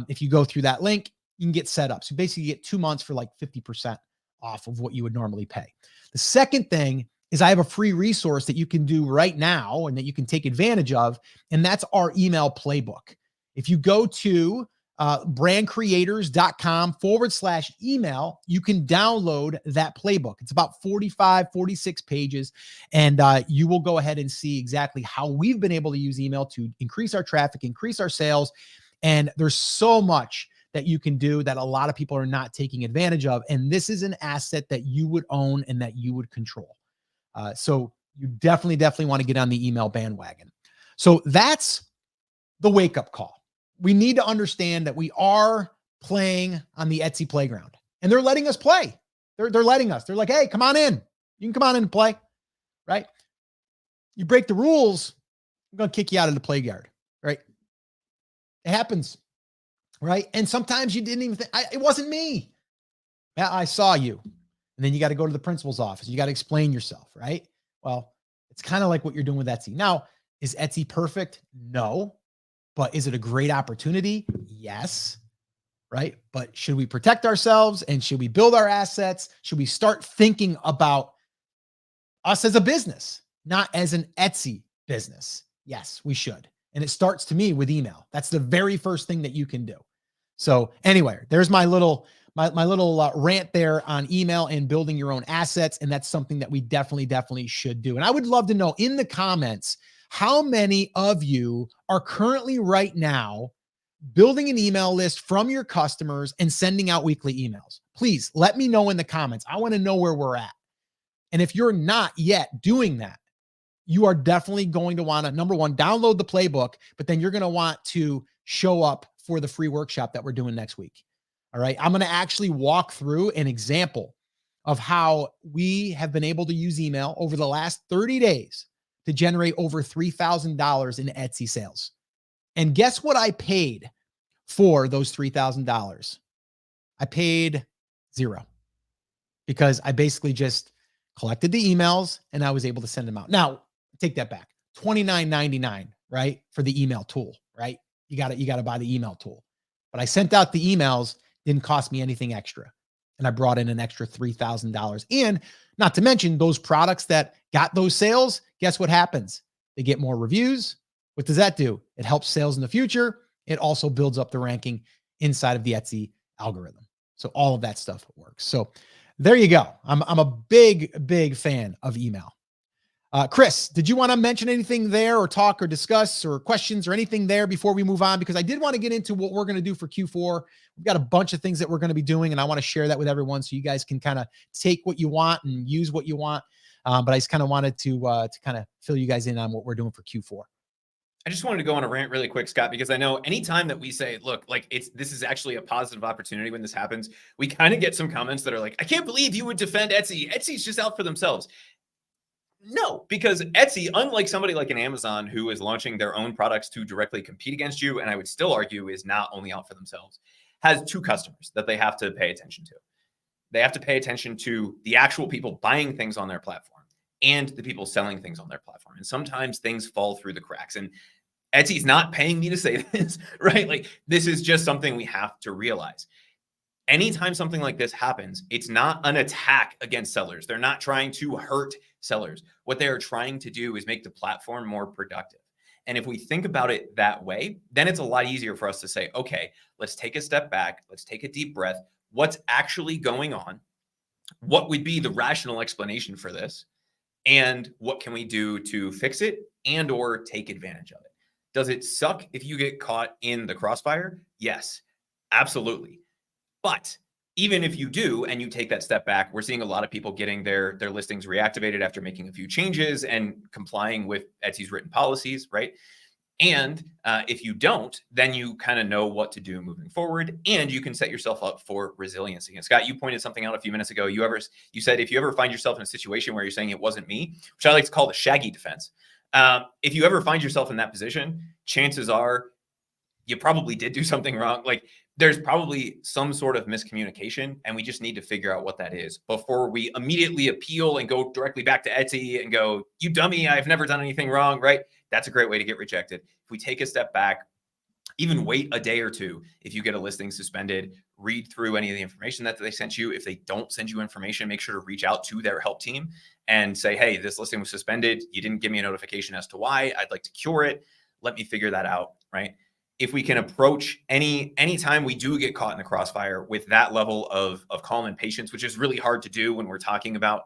If you go through that link, you can get set up. So basically you get 2 months for like 50% off of what you would normally pay. The second thing is I have a free resource that you can do right now and that you can take advantage of, and that's our email playbook. If you go to brandcreators.com/email, you can download that playbook. It's about 46 pages, and you will go ahead and see exactly how we've been able to use email to increase our traffic, increase our sales. And there's so much that you can do that a lot of people are not taking advantage of. And this is an asset that you would own and that you would control. So you definitely want to get on the email bandwagon. So that's the wake-up call. We need to understand that we are playing on the Etsy playground, and they're letting us play. They're letting us. They're like, hey, come on in. You can come on in and play, right? You break the rules, I'm going to kick you out of the playground, right? It happens, right? And sometimes you didn't even think, it wasn't me. Yeah, I saw you. And then you got to go to the principal's office. You got to explain yourself, right? Well, it's kind of like what you're doing with Etsy. Now, is Etsy perfect? No. But is it a great opportunity? Yes. Right. But should we protect ourselves and should we build our assets? Should we start thinking about us as a business, not as an Etsy business? Yes, we should. And it starts to me with email. That's the very first thing that you can do. So anyway, there's my little rant there on email and building your own assets. And that's something that we definitely should do. And I would love to know in the comments, how many of you are currently right now building an email list from your customers and sending out weekly emails? Please let me know in the comments. I want to know where we're at. And if you're not yet doing that, you are definitely going to want to, number one, download the playbook, but then you're going to want to show up for the free workshop that we're doing next week. All right. I'm going to actually walk through an example of how we have been able to use email over the last 30 days to generate over $3,000 in Etsy sales. And guess what I paid for those $3,000? I paid $0 because I basically just collected the emails and I was able to send them out. Now, take that back. $29.99, right? For the email tool, right? You got to buy the email tool. But I sent out the emails, didn't cost me anything extra. And I brought in an extra $3,000. And not to mention those products that got those sales, guess what happens? They get more reviews. What does that do? It helps sales in the future. It also builds up the ranking inside of the Etsy algorithm. So all of that stuff works. So there you go. I'm a big fan of email. Chris, did you want to mention anything there or talk or discuss or questions or anything there before we move on? Because I did want to get into what we're going to do for Q4. We've got a bunch of things that we're going to be doing, and I want to share that with everyone so you guys can kind of take what you want and use what you want. But I just kind of wanted to kind of fill you guys in on what we're doing for Q4. I just wanted to go on a rant really quick, Scott, because I know anytime that we say, look, like this is actually a positive opportunity when this happens, we kind of get some comments that are like, I can't believe you would defend Etsy. Etsy's just out for themselves. No, because Etsy, unlike somebody like an Amazon who is launching their own products to directly compete against you, and I would still argue is not only out for themselves, has two customers that they have to pay attention to. They have to pay attention to the actual people buying things on their platform and the people selling things on their platform. And sometimes things fall through the cracks. And Etsy's not paying me to say this, right? Like this is just something we have to realize. Anytime something like this happens, it's not an attack against sellers. They're not trying to hurt sellers. What they are trying to do is make the platform more productive. And if we think about it that way, then it's a lot easier for us to say, okay, let's take a step back. Let's take a deep breath. What's actually going on? What would be the rational explanation for this? And what can we do to fix it and or take advantage of it? Does it suck if you get caught in the crossfire? Yes, absolutely. But even if you do, and you take that step back, we're seeing a lot of people getting their listings reactivated after making a few changes and complying with Etsy's written policies, right? And if you don't, then you kind of know what to do moving forward, and you can set yourself up for resiliency. And Scott, you pointed something out a few minutes ago. You said if you ever find yourself in a situation where you're saying it wasn't me, which I like to call the shaggy defense. If you ever find yourself in that position, chances are you probably did do something wrong. Like there's probably some sort of miscommunication, and we just need to figure out what that is before we immediately appeal and go directly back to Etsy and go, you dummy, I've never done anything wrong, right? That's a great way to get rejected. If we take a step back, even wait a day or two. If you get a listing suspended, read through any of the information that they sent you. If they don't send you information, make sure to reach out to their help team and say, hey, this listing was suspended. You didn't give me a notification as to why. I'd like to cure it. Let me figure that out, right? If we can approach anytime we do get caught in the crossfire with that level of calm and patience, which is really hard to do when we're talking about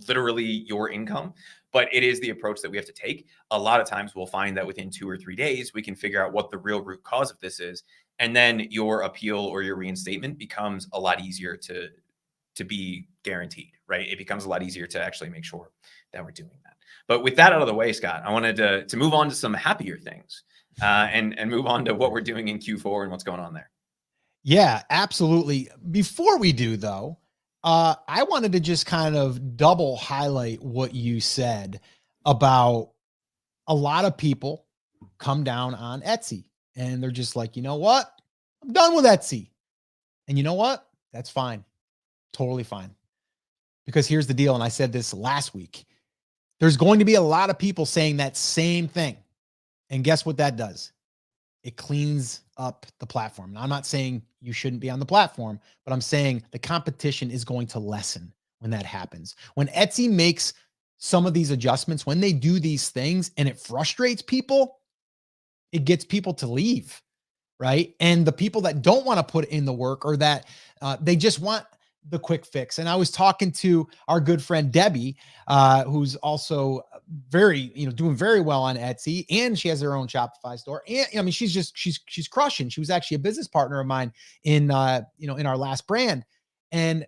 literally your income, but it is the approach that we have to take. A lot of times we'll find that within 2 or 3 days, we can figure out what the real root cause of this is. And then your appeal or your reinstatement becomes a lot easier to be guaranteed, right? It becomes a lot easier to actually make sure that we're doing that. But with that out of the way, Scott, I wanted to move on to some happier things and move on to what we're doing in Q4 and what's going on there. Yeah, absolutely. Before we do though, I wanted to just kind of double highlight what you said about a lot of people come down on Etsy and they're just like, you know what? I'm done with Etsy. And you know what? That's fine. Totally fine. Because here's the deal. And I said this last week. There's going to be a lot of people saying that same thing. And guess what that does? It cleans up the platform. Now, I'm not saying you shouldn't be on the platform, but I'm saying the competition is going to lessen when that happens. When Etsy makes some of these adjustments, when they do these things and it frustrates people, it gets people to leave, right? And the people that don't want to put in the work or that they just want the quick fix. And I was talking to our good friend Debbie, who's also very, doing very well on Etsy, and she has her own Shopify store. And I mean, she's crushing. She was actually a business partner of mine in in our last brand. And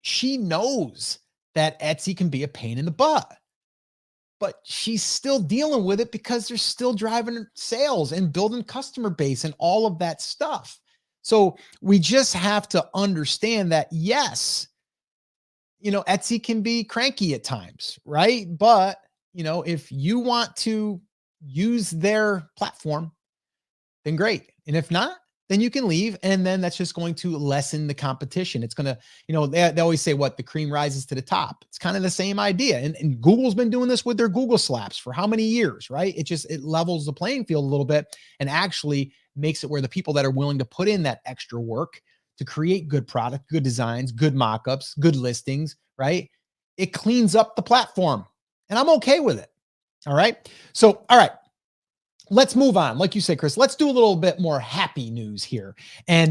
she knows that Etsy can be a pain in the butt, but she's still dealing with it because they're still driving sales and building customer base and all of that stuff. So we just have to understand that, yes, Etsy can be cranky at times, right? But, if you want to use their platform, then great. And if not, then you can leave. And then that's just going to lessen the competition. It's going to, they always say what the cream rises to the top. It's kind of the same idea. And Google's been doing this with their Google slaps for how many years, right? It levels the playing field a little bit and actually makes it where the people that are willing to put in that extra work to create good product, good designs, good mock-ups, good listings, right? It cleans up the platform and I'm okay with it. All right. So, all right. Let's move on. Like you said, Chris, let's do a little bit more happy news here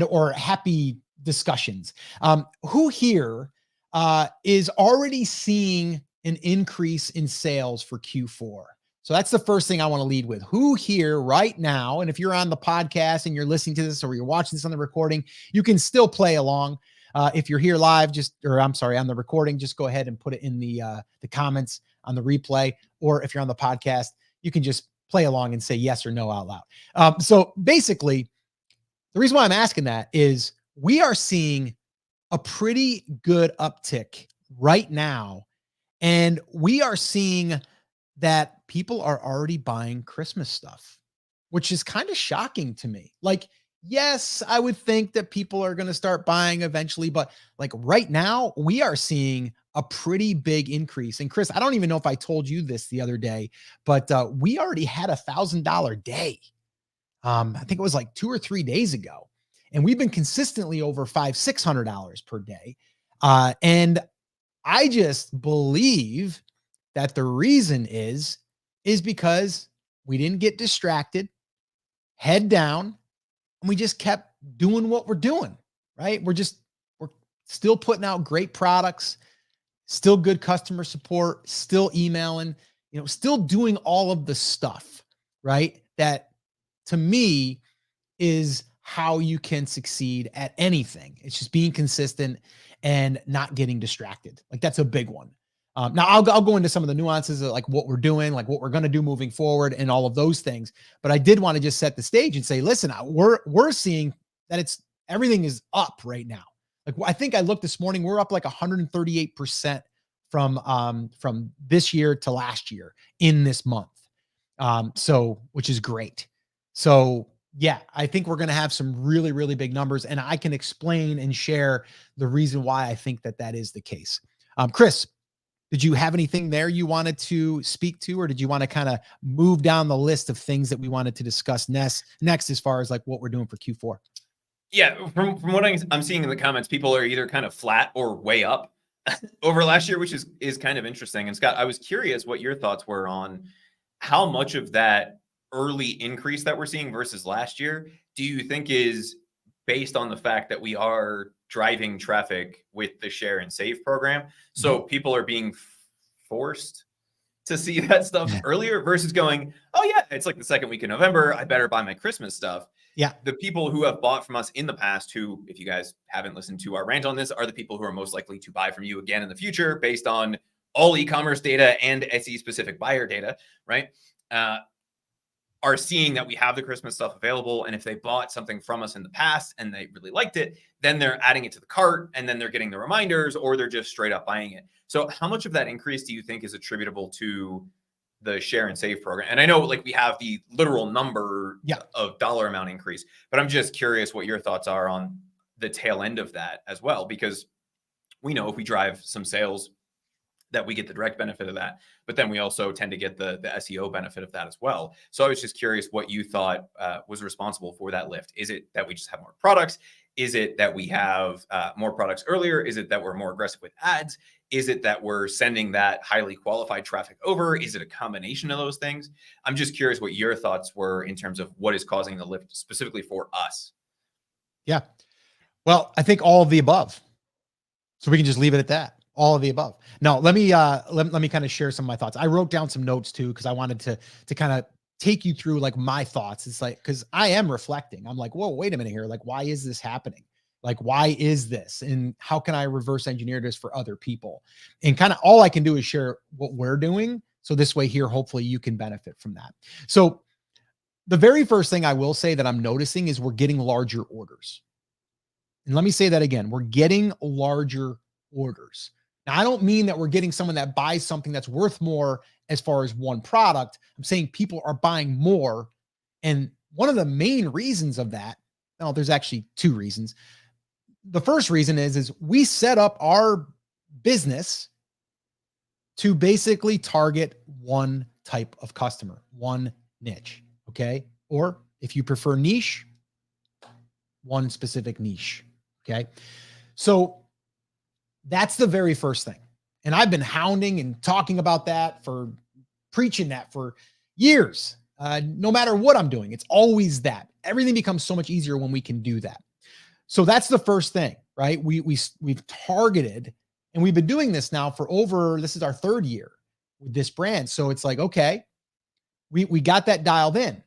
or happy discussions. Who here is already seeing an increase in sales for Q4? So that's the first thing I want to lead with. Who here right now, and if you're on the podcast and you're listening to this or you're watching this on the recording, you can still play along. If you're here live, on the recording, just go ahead and put it in the comments on the replay. Or if you're on the podcast, you can just play along and say yes or no out loud. So basically, the reason why I'm asking that is we are seeing a pretty good uptick right now. And we are seeing that people are already buying Christmas stuff, which is kind of shocking to me. Like, yes, I would think that people are going to start buying eventually, but like right now we are seeing a pretty big increase. And Chris, I don't even know if I told you this the other day, but we already had $1,000 day. I think it was like 2 or 3 days ago. And we've been consistently over $500-$600 per day. And I just believe that the reason is because we didn't get distracted, head down, and we just kept doing what we're doing, right? We're still putting out great products, still good customer support, still emailing, still doing all of the stuff, right? That to me is how you can succeed at anything. It's just being consistent and not getting distracted. Like that's a big one. Now I'll go into some of the nuances of like what we're doing, like what we're going to do moving forward and all of those things. But I did want to just set the stage and say, listen, we're seeing that everything is up right now. Like I think I looked this morning, we're up like 138% from this year to last year in this month. So, which is great. So Yeah, I think we're going to have some really, really big numbers, and I can explain and share the reason why I think that that is the case. Chris, did you have anything there you wanted to speak to, or did you want to kind of move down the list of things that we wanted to discuss next as far as like what we're doing for Q4? Yeah, from what I'm seeing in the comments, people are either kind of flat or way up over last year, which is kind of interesting. And Scott, I was curious what your thoughts were on how much of that early increase that we're seeing versus last year do you think is based on the fact that we are driving traffic with the share and save program? So people are being forced to see that stuff earlier versus going, oh yeah, it's like the second week of November, I better buy my Christmas stuff. Yeah. The people who have bought from us in the past, who, if you guys haven't listened to our rant on this, are the people who are most likely to buy from you again in the future based on all e-commerce data and Etsy specific buyer data, right? Are seeing that we have the Christmas stuff available. And if they bought something from us in the past and they really liked it, then they're adding it to the cart and then they're getting the reminders, or they're just straight up buying it. So how much of that increase do you think is attributable to the share and save program? And I know like we have the literal number of dollar amount increase, but I'm just curious what your thoughts are on the tail end of that as well, because we know if we drive some sales that we get the direct benefit of that, but then we also tend to get the SEO benefit of that as well. So I was just curious what you thought was responsible for that lift. Is it that we just have more products? Is it that we have more products earlier? Is it that we're more aggressive with ads? Is it that we're sending that highly qualified traffic over? Is it a combination of those things? I'm just curious what your thoughts were in terms of what is causing the lift specifically for us. Yeah. Well, I think all of the above. So we can just leave it at that. All of the above. Now, let me kind of share some of my thoughts. I wrote down some notes too, because I wanted to kind of take you through like my thoughts. It's like, because I am reflecting. I'm like, whoa, wait a minute here. Like, why is this happening? Like, why is this? And how can I reverse engineer this for other people? And kind of all I can do is share what we're doing. So this way here, hopefully you can benefit from that. So the very first thing I will say that I'm noticing is we're getting larger orders. And let me say that again, we're getting larger orders. Now, I don't mean that we're getting someone that buys something that's worth more as far as one product. I'm saying people are buying more. And one of the main reasons of that, well, there's actually two reasons. The first reason is we set up our business to basically target one type of customer, one niche, okay? Or if you prefer niche, one specific niche, okay? So that's the very first thing. And I've been hounding and talking about that preaching that for years. No matter what I'm doing, it's always that. Everything becomes so much easier when we can do that. So that's the first thing, right? We've targeted, and we've been doing this now for this is our third year with this brand. So it's like, okay, we got that dialed in.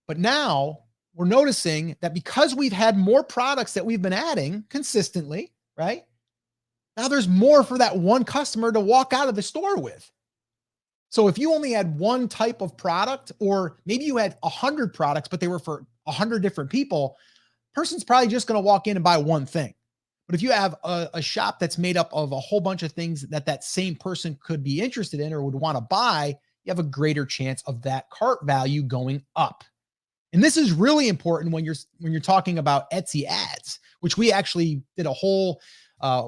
But now we're noticing that because we've had more products that we've been adding consistently, right? Now there's more for that one customer to walk out of the store with. So if you only had one type of product, or maybe you had 100 products, but they were for 100 different people, person's probably just going to walk in and buy one thing. But if you have a shop that's made up of a whole bunch of things that same person could be interested in or would want to buy, you have a greater chance of that cart value going up. And this is really important when you're talking about Etsy ads, which we actually did a whole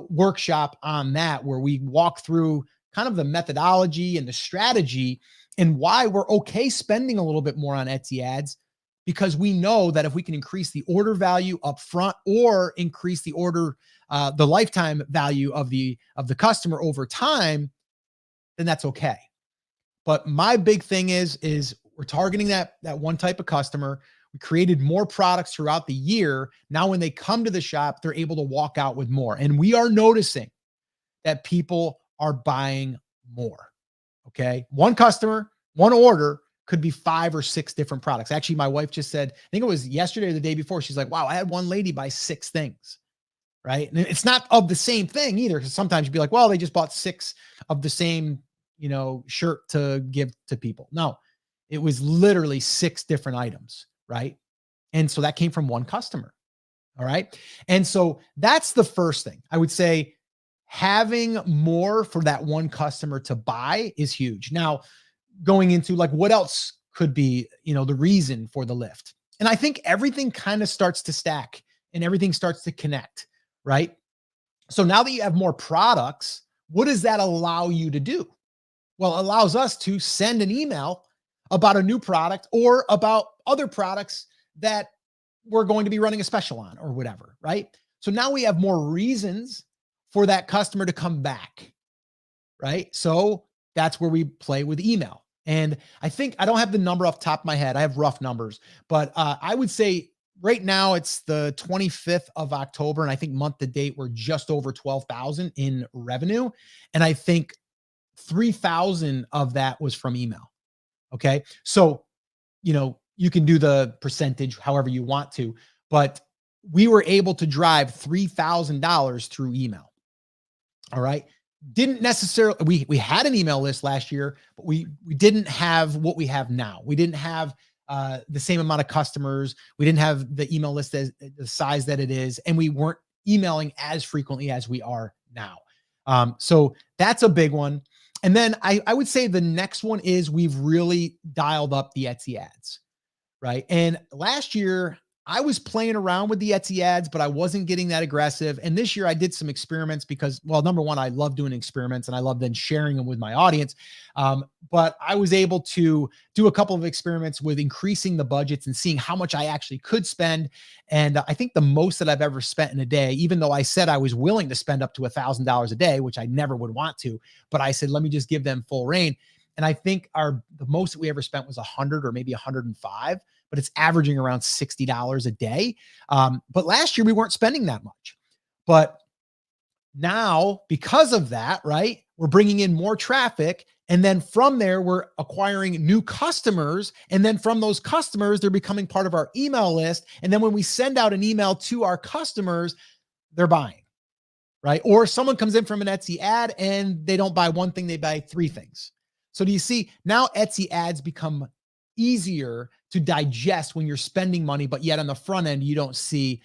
workshop on that, where we walk through kind of the methodology and the strategy and why we're okay spending a little bit more on Etsy ads, because we know that if we can increase the order value up front or increase the the lifetime value of the customer over time, then that's okay. But my big thing is we're targeting that one type of customer. We created more products throughout the year. Now, when they come to the shop, they're able to walk out with more. And we are noticing that people are buying more. Okay. One customer, one order could be 5 or 6 different products. Actually, my wife just said, I think it was yesterday or the day before, she's like, wow, I had one lady buy 6 things. Right. And it's not of the same thing either. Because sometimes you'd be like, well, they just bought 6 of the same, shirt to give to people. No, it was literally 6 different items. Right. And so that came from one customer. All right. And so that's the first thing I would say. Having more for that one customer to buy is huge. Now, going into like what else could be, the reason for the lift. And I think everything kind of starts to stack and everything starts to connect, right? So now that you have more products, what does that allow you to do? Well, it allows us to send an email about a new product or about other products that we're going to be running a special on or whatever, right? So now we have more reasons for that customer to come back, right? So that's where we play with email. And I think I don't have the number off the top of my head. I have rough numbers, but I would say right now it's the 25th of October. And I think month to date, we're just over 12,000 in revenue. And I think 3,000 of that was from email. Okay. So, you can do the percentage however you want to, but we were able to drive $3,000 through email. All right. Didn't necessarily, we had an email list last year, but we didn't have what we have now. We didn't have the same amount of customers. We didn't have the email list as the size that it is. And we weren't emailing as frequently as we are now. So that's a big one. And then I would say the next one is we've really dialed up the Etsy ads, right? And last year I was playing around with the Etsy ads, but I wasn't getting that aggressive. And this year I did some experiments because, well, number one, I love doing experiments and I love then sharing them with my audience. But I was able to do a couple of experiments with increasing the budgets and seeing how much I actually could spend. And I think the most that I've ever spent in a day, even though I said I was willing to spend up to $1,000 a day, which I never would want to, but I said, let me just give them full reign. And I think the most that we ever spent was 100 or maybe 105, but it's averaging around $60 a day. But last year we weren't spending that much. But now, because of that, right, we're bringing in more traffic. And then from there, we're acquiring new customers. And then from those customers, they're becoming part of our email list. And then when we send out an email to our customers, they're buying, right? Or someone comes in from an Etsy ad and they don't buy one thing, they buy three things. So do you see now Etsy ads become easier to digest when you're spending money, but yet on the front end, you don't see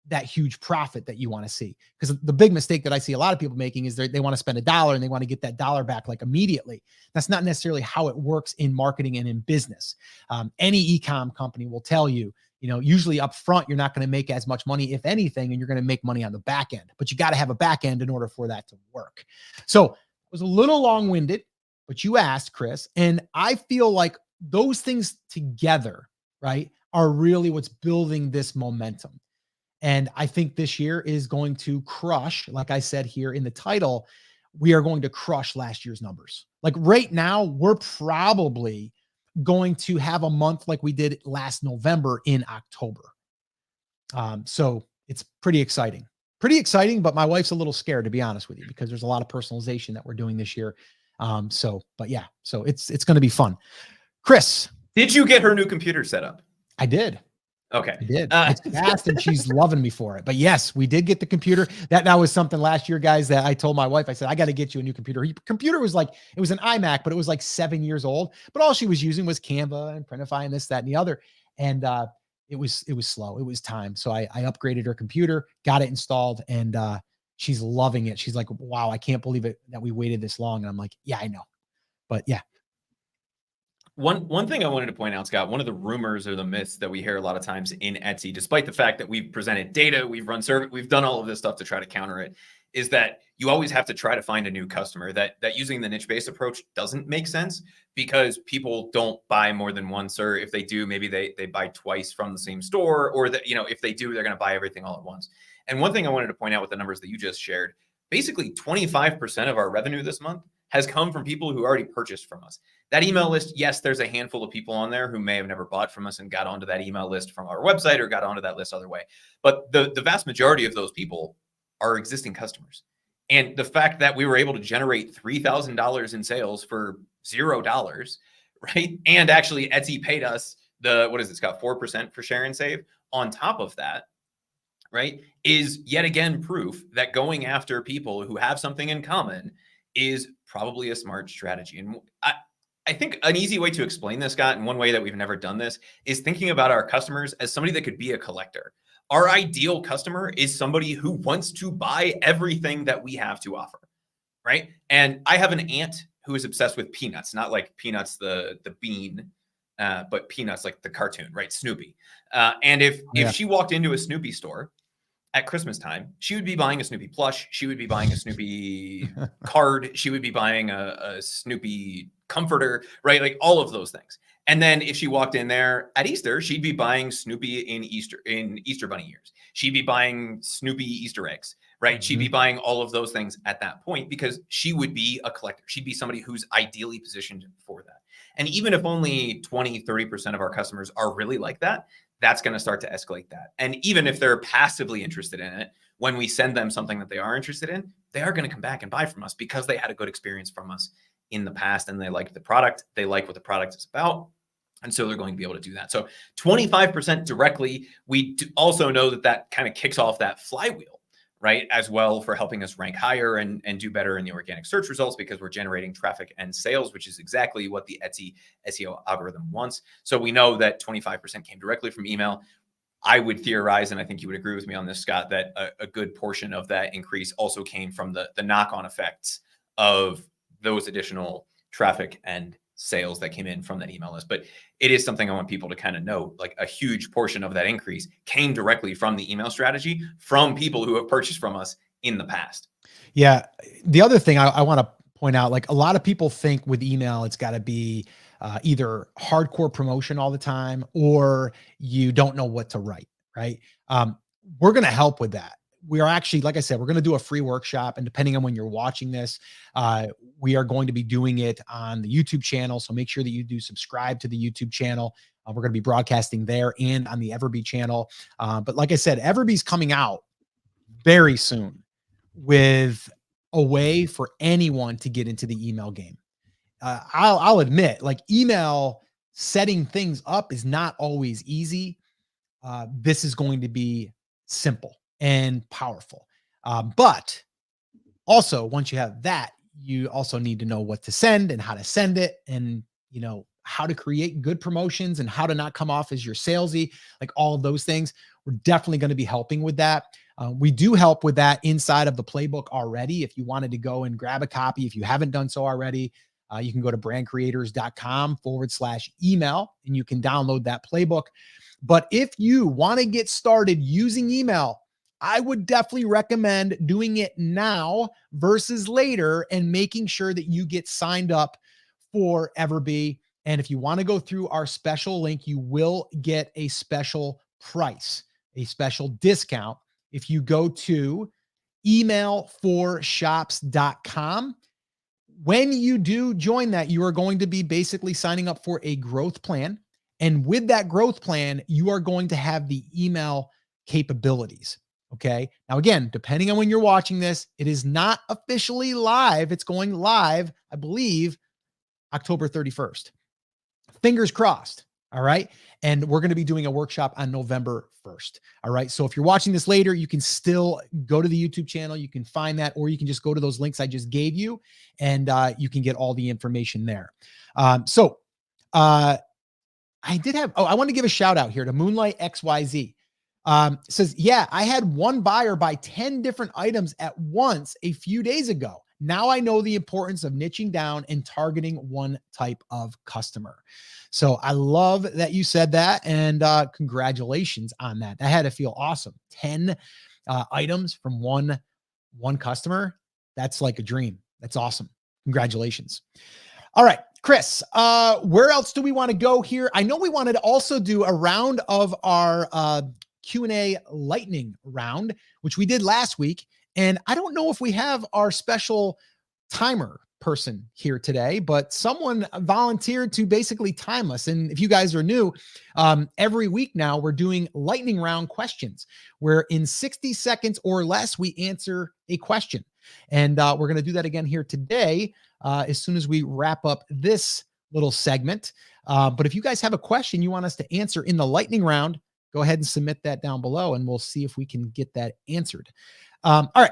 that huge profit that you want to see. Because the big mistake that I see a lot of people making is they want to spend $1 and they want to get that dollar back like immediately. That's not necessarily how it works in marketing and in business. Any e-com company will tell you, usually up front, you're not going to make as much money, if anything, and you're going to make money on the back end, but you got to have a back end in order for that to work. So it was a little long-winded, but you asked, Chris, and I feel like those things together, right, are really what's building this momentum. And I think this year is going to crush, like I said here in the title, we are going to crush last year's numbers. Like right now, we're probably going to have a month like we did last November in October. So it's pretty exciting. But my wife's a little scared, to be honest with you, because there's a lot of personalization that we're doing this year. So it's going to be fun. Chris, did you get her new computer set up? I did. Okay. I did. It's fast and she's loving me for it. But yes, we did get the computer. That was something last year, guys, that I told my wife. I said, I got to get you a new computer. Her computer was like, it was an iMac, but it was like 7 years old. But all she was using was Canva and Printify and this, that, and the other. And it was slow. It was time. So I upgraded her computer, got it installed, and she's loving it. She's like, wow, I can't believe it that we waited this long. And I'm like, yeah, I know. But yeah. One thing I wanted to point out, Scott, one of the rumors or the myths that we hear a lot of times in Etsy, despite the fact that we've presented data, we've run survey, we've done all of this stuff to try to counter it, is that you always have to try to find a new customer. That using the niche-based approach doesn't make sense because people don't buy more than once, or if they do, maybe they buy twice from the same store, or that, if they do, they're going to buy everything all at once. And one thing I wanted to point out with the numbers that you just shared, basically 25% of our revenue this month has come from people who already purchased from us. That email list, yes, there's a handful of people on there who may have never bought from us and got onto that email list from our website or got onto that list other way. But the vast majority of those people are existing customers. And the fact that we were able to generate $3,000 in sales for $0, right? And actually Etsy paid us what is it, Scott, 4% for share and save on top of that, right? Is yet again proof that going after people who have something in common is probably a smart strategy. And I think an easy way to explain this, Scott, and one way that we've never done this, is thinking about our customers as somebody that could be a collector. Our ideal customer is somebody who wants to buy everything that we have to offer, right? And I have an aunt who is obsessed with peanuts, not like peanuts, the bean, but Peanuts, like the cartoon, right? Snoopy. And if she walked into a Snoopy store at Christmas time, she would be buying a Snoopy plush. She would be buying a Snoopy card. She would be buying a Snoopy comforter, right? Like all of those things. And then if she walked in there at Easter, she'd be buying Snoopy in Easter bunny ears. She'd be buying Snoopy Easter eggs, right? She'd be buying all of those things at that point because she would be a collector. She'd be somebody who's ideally positioned for that. And even if only 20, 30% of our customers are really like that, that's going to start to escalate that. And even if they're passively interested in it, when we send them something that they are interested in, they are going to come back and buy from us because they had a good experience from us in the past and they liked the product. They like what the product is about. And so they're going to be able to do that. So 25% directly. We also know that that kind of kicks off that flywheel, right? As well for helping us rank higher and do better in the organic search results because we're generating traffic and sales, which is exactly what the Etsy SEO algorithm wants. So we know that 25% came directly from email. I would theorize, and I think you would agree with me on this, Scott, that a good portion of that increase also came from the knock-on effects of those additional traffic and sales that came in from that email list. But it is something I want people to kind of know, like a huge portion of that increase came directly from the email strategy from people who have purchased from us in the past. Yeah. The other thing I want to point out, like a lot of people think with email, it's got to be either hardcore promotion all the time or you don't know what to write, right? We're going to help with that. We are actually, like I said, we're going to do a free workshop, and depending on when you're watching this, we are going to be doing it on the YouTube channel. So make sure that you do subscribe to the YouTube channel. We're going to be broadcasting there and on the Everbee channel. But like I said, Everbee's coming out very soon with a way for anyone to get into the email game. I'll admit, like email setting things up is not always easy. This is going to be simple and powerful. But also, once you have that, you also need to know what to send and how to send it, and how to create good promotions and how to not come off as your salesy, like all of those things. We're definitely going to be helping with that. We do help with that inside of the playbook already. If you wanted to go and grab a copy, if you haven't done so already, you can go to brandcreators.com/email and you can download that playbook. But if you want to get started using email, I would definitely recommend doing it now versus later and making sure that you get signed up for Everbee. And if you want to go through our special link, you will get a special price, a special discount. If you go to emailforshops.com, when you do join that, you are going to be basically signing up for a growth plan. And with that growth plan, you are going to have the email capabilities. Okay. Now, again, depending on when you're watching this, it is not officially live. It's going live, I believe, October 31st. Fingers crossed. All right. And we're going to be doing a workshop on November 1st. All right. So if you're watching this later, you can still go to the YouTube channel. You can find that, or you can just go to those links I just gave you and you can get all the information there. I want to give a shout out here to Moonlight XYZ. Says, yeah, I had one buyer buy 10 different items at once a few days ago. Now I know the importance of niching down and targeting one type of customer. So I love that you said that, and congratulations on that. That had to feel awesome. 10 items from one customer. That's like a dream. That's awesome. Congratulations. All right, Chris, where else do we want to go here? I know we wanted to also do a round of our Q&A lightning round, which we did last week. And I don't know if we have our special timer person here today, but someone volunteered to basically time us. And if you guys are new, every week now we're doing lightning round questions where in 60 seconds or less, we answer a question. And we're going to do that again here today as soon as we wrap up this little segment. But if you guys have a question you want us to answer in the lightning round, go ahead and submit that down below and we'll see if we can get that answered. All right.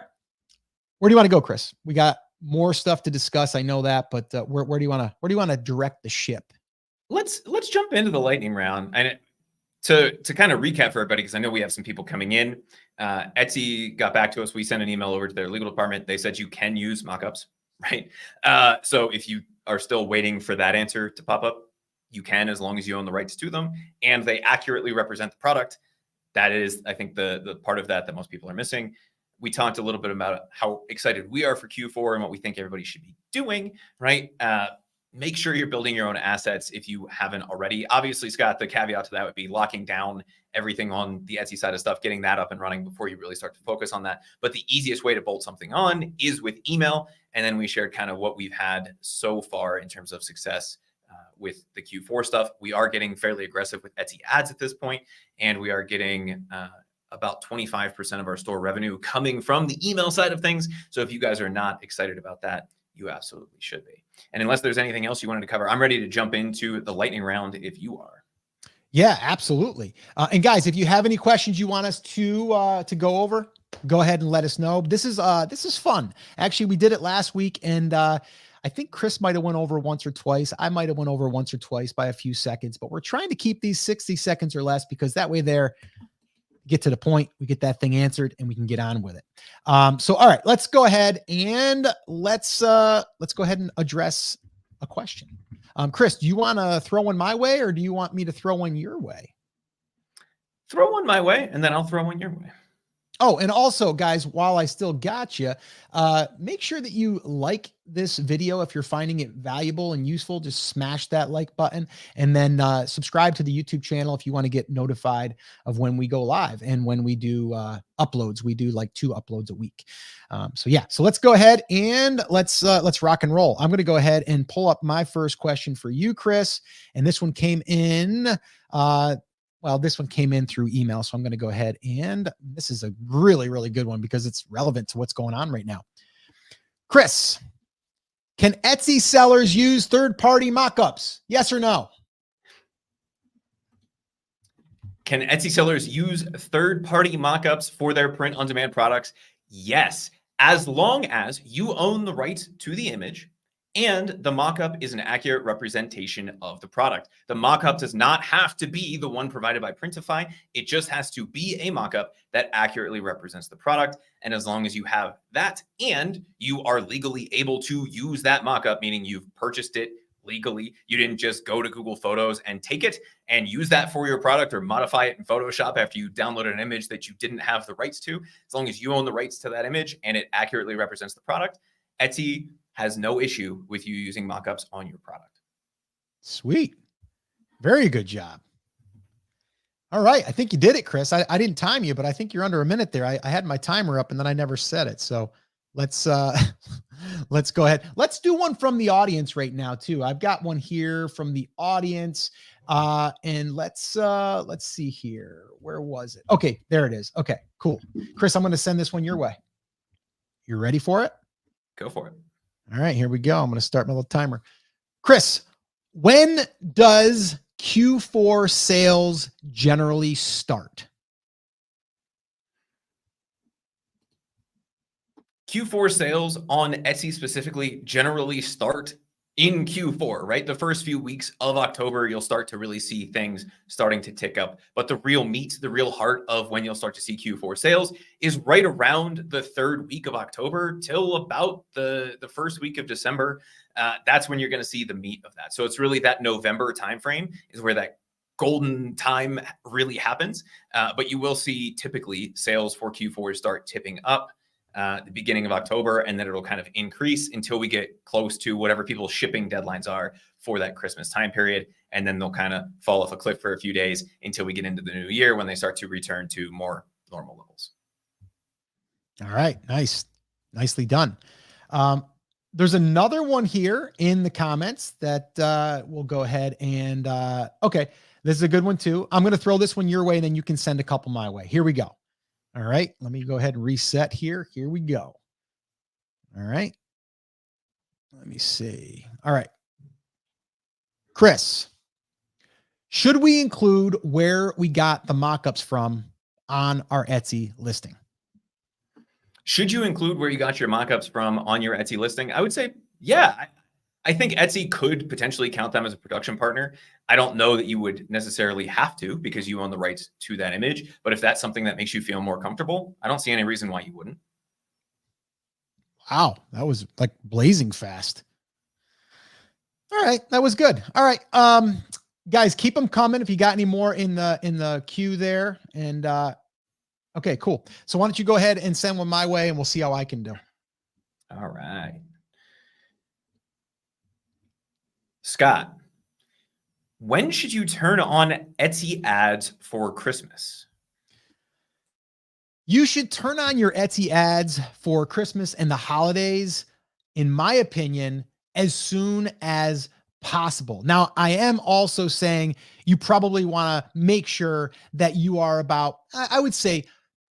Where do you want to go, Chris? We got more stuff to discuss. I know that, but where do you want to direct the ship? Let's jump into the lightning round. And to kind of recap for everybody, because I know we have some people coming in. Etsy got back to us. We sent an email over to their legal department. They said you can use mockups, right? So if you are still waiting for that answer to pop up, you can, as long as you own the rights to them and they accurately represent the product. That is, I think, the part of that most people are missing. We talked a little bit about how excited we are for Q4 and what we think everybody should be doing, right? Make sure you're building your own assets if you haven't already. Obviously, Scott, the caveat to that would be locking down everything on the Etsy side of stuff, getting that up and running before you really start to focus on that. But the easiest way to bolt something on is with email. And then we shared kind of what we've had so far in terms of success with the Q4 stuff. We are getting fairly aggressive with Etsy ads at this point, and we are getting about 25% of our store revenue coming from the email side of things. So if you guys are not excited about that, you absolutely should be. And unless there's anything else you wanted to cover, I'm ready to jump into the lightning round if you are. Yeah, absolutely. And guys, if you have any questions you want us to go over, go ahead and let us know. This is fun. Actually, we did it last week, and I think Chris might have went over once or twice. I might have went over once or twice by a few seconds, but we're trying to keep these 60 seconds or less because that way get to the point, we get that thing answered, and we can get on with it. So, all right, let's go ahead and let's go ahead and address a question. Chris, do you want to throw one my way, or do you want me to throw one your way? Throw one my way, and then I'll throw one your way. Oh, and also, guys, while I still got you, make sure that you like this video. If you're finding it valuable and useful, just smash that like button, and then subscribe to the YouTube channel if you want to get notified of when we go live and when we do uploads. We do like 2 uploads a week. So yeah, so let's go ahead and let's rock and roll. I'm going to go ahead and pull up my first question for you, Chris, and this one came in. Well, this one came in through email, so I'm going to go ahead, and this is a really, really good one because it's relevant to what's going on right now. Chris, can Etsy sellers use third-party mock-ups? Yes or no? Can Etsy sellers use third-party mock-ups for their print-on-demand products? Yes, as long as you own the rights to the image and the mock-up is an accurate representation of the product. The mock-up does not have to be the one provided by Printify. It just has to be a mock-up that accurately represents the product. And as long as you have that and you are legally able to use that mock-up, meaning you've purchased it legally, you didn't just go to Google Photos and take it and use that for your product or modify it in Photoshop after you downloaded an image that you didn't have the rights to. As long as you own the rights to that image and it accurately represents the product, Etsy has no issue with you using mockups on your product. Sweet. Very good job. All right. I think you did it, Chris. I didn't time you, but I think you're under a minute there. I had my timer up and then I never set it. So let's let's go ahead. Let's do one from the audience right now too. I've got one here from the audience. And let's see here. Where was it? Okay, there it is. Okay, cool. Chris, I'm going to send this one your way. You ready for it? Go for it. All right, here we go. I'm going to start my little timer. Chris, when does Q4 sales generally start? Q4 sales on Etsy specifically generally start in Q4, right? The first few weeks of October, you'll start to really see things starting to tick up. But the real meat, the real heart of when you'll start to see Q4 sales is right around the 3rd week of October till about the first week of December. That's when you're going to see the meat of that. So it's really that November timeframe is where that golden time really happens. But you will see typically sales for Q4 start tipping up the beginning of October, and then it'll kind of increase until we get close to whatever people's shipping deadlines are for that Christmas time period. And then they'll kind of fall off a cliff for a few days until we get into the new year when they start to return to more normal levels. All right. Nice. Nicely done. There's another one here in the comments that we'll go ahead and, okay, this is a good one too. I'm going to throw this one your way and then you can send a couple my way. Here we go. All right, let me go ahead and reset here. Here we go. All right. Let me see. All right. Chris, should we include where we got the mock-ups from on our Etsy listing? Should you include where you got your mock-ups from on your Etsy listing? I would say, yeah. I think Etsy could potentially count them as a production partner. I don't know that you would necessarily have to because you own the rights to that image. But if that's something that makes you feel more comfortable, I don't see any reason why you wouldn't. Wow, that was like blazing fast. All right, that was good. All right, Guys, keep them coming if you got any more in the queue there. And okay, cool. So why don't you go ahead and send one my way and we'll see how I can do. All right. Scott, when should you turn on Etsy ads for Christmas? You should turn on your Etsy ads for Christmas and the holidays, in my opinion, as soon as possible. Now, I am also saying you probably want to make sure that you are about, I would say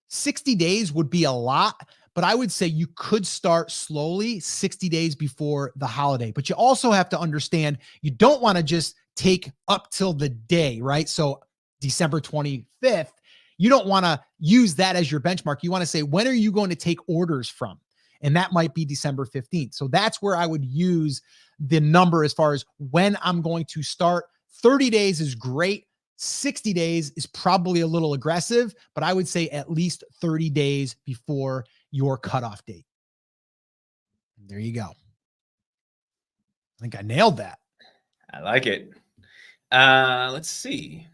60 days would be a lot, but I would say you could start slowly 60 days before the holiday. But you also have to understand you don't want to just take up till the day, right? So December 25th, you don't want to use that as your benchmark. You want to say, when are you going to take orders from? And that might be December 15th. So that's where I would use the number as far as when I'm going to start. 30 days is great. 60 days is probably a little aggressive, but I would say at least 30 days before your cutoff date. There you go. I think I nailed that. I like it. Let's see.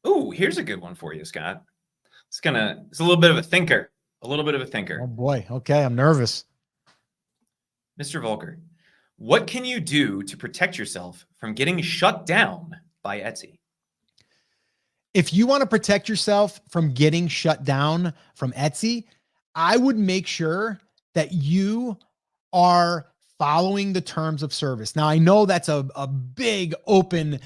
Oh, here's a good one for you, Scott. It's a little bit of a thinker. Oh boy. Okay. I'm nervous. Mr. Volker, what can you do to protect yourself from getting shut down by Etsy? If you want to protect yourself from getting shut down from Etsy, I would make sure that you are following the terms of service. Now, I know that's a big open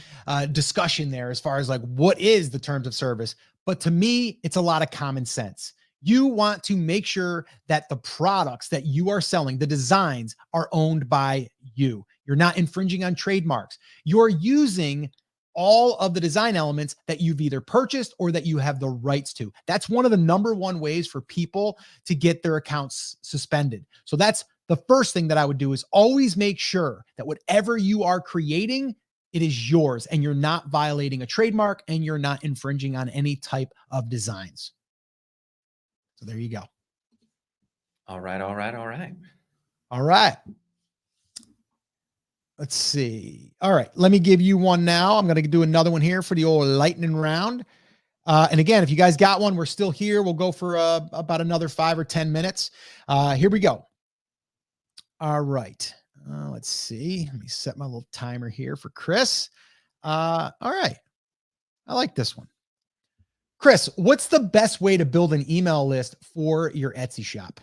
discussion there as far as like, what is the terms of service? But to me, it's a lot of common sense. You want to make sure that the products that you are selling, the designs, are owned by you. You're not infringing on trademarks. You're using all of the design elements that you've either purchased or that you have the rights to. That's one of the number one ways for people to get their accounts suspended. So that's the first thing that I would do, is always make sure that whatever you are creating, it is yours and you're not violating a trademark and you're not infringing on any type of designs. So there you go. All right. All right. Let's see. All right. Let me give you one now. I'm going to do another one here for the old lightning round. And again, if you guys got one, we're still here. We'll go for about another 5 or 10 minutes. Here we go. All right. Let's see. Let me set my little timer here for Chris. All right. I like this one. Chris, what's the best way to build an email list for your Etsy shop?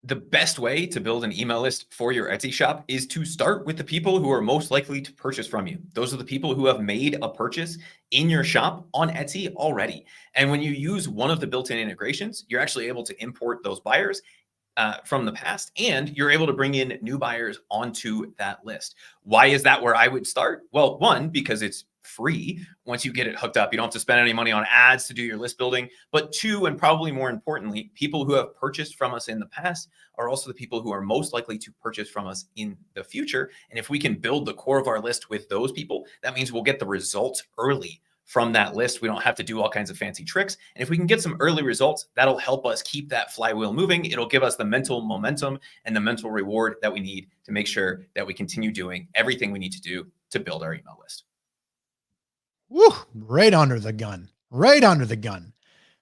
The best way to build an email list for your Etsy shop is to start with the people who are most likely to purchase from you. Those are the people who have made a purchase in your shop on Etsy already. And when you use one of the built-in integrations, you're actually able to import those buyers from the past, and you're able to bring in new buyers onto that list. Why is that where I would start? Well, one, because it's free. Once you get it hooked up, you don't have to spend any money on ads to do your list building. But two, and probably more importantly, people who have purchased from us in the past are also the people who are most likely to purchase from us in the future. And if we can build the core of our list with those people, that means we'll get the results early from that list. We don't have to do all kinds of fancy tricks. And if we can get some early results, that'll help us keep that flywheel moving. It'll give us the mental momentum and the mental reward that we need to make sure that we continue doing everything we need to do to build our email list. Woo, right under the gun.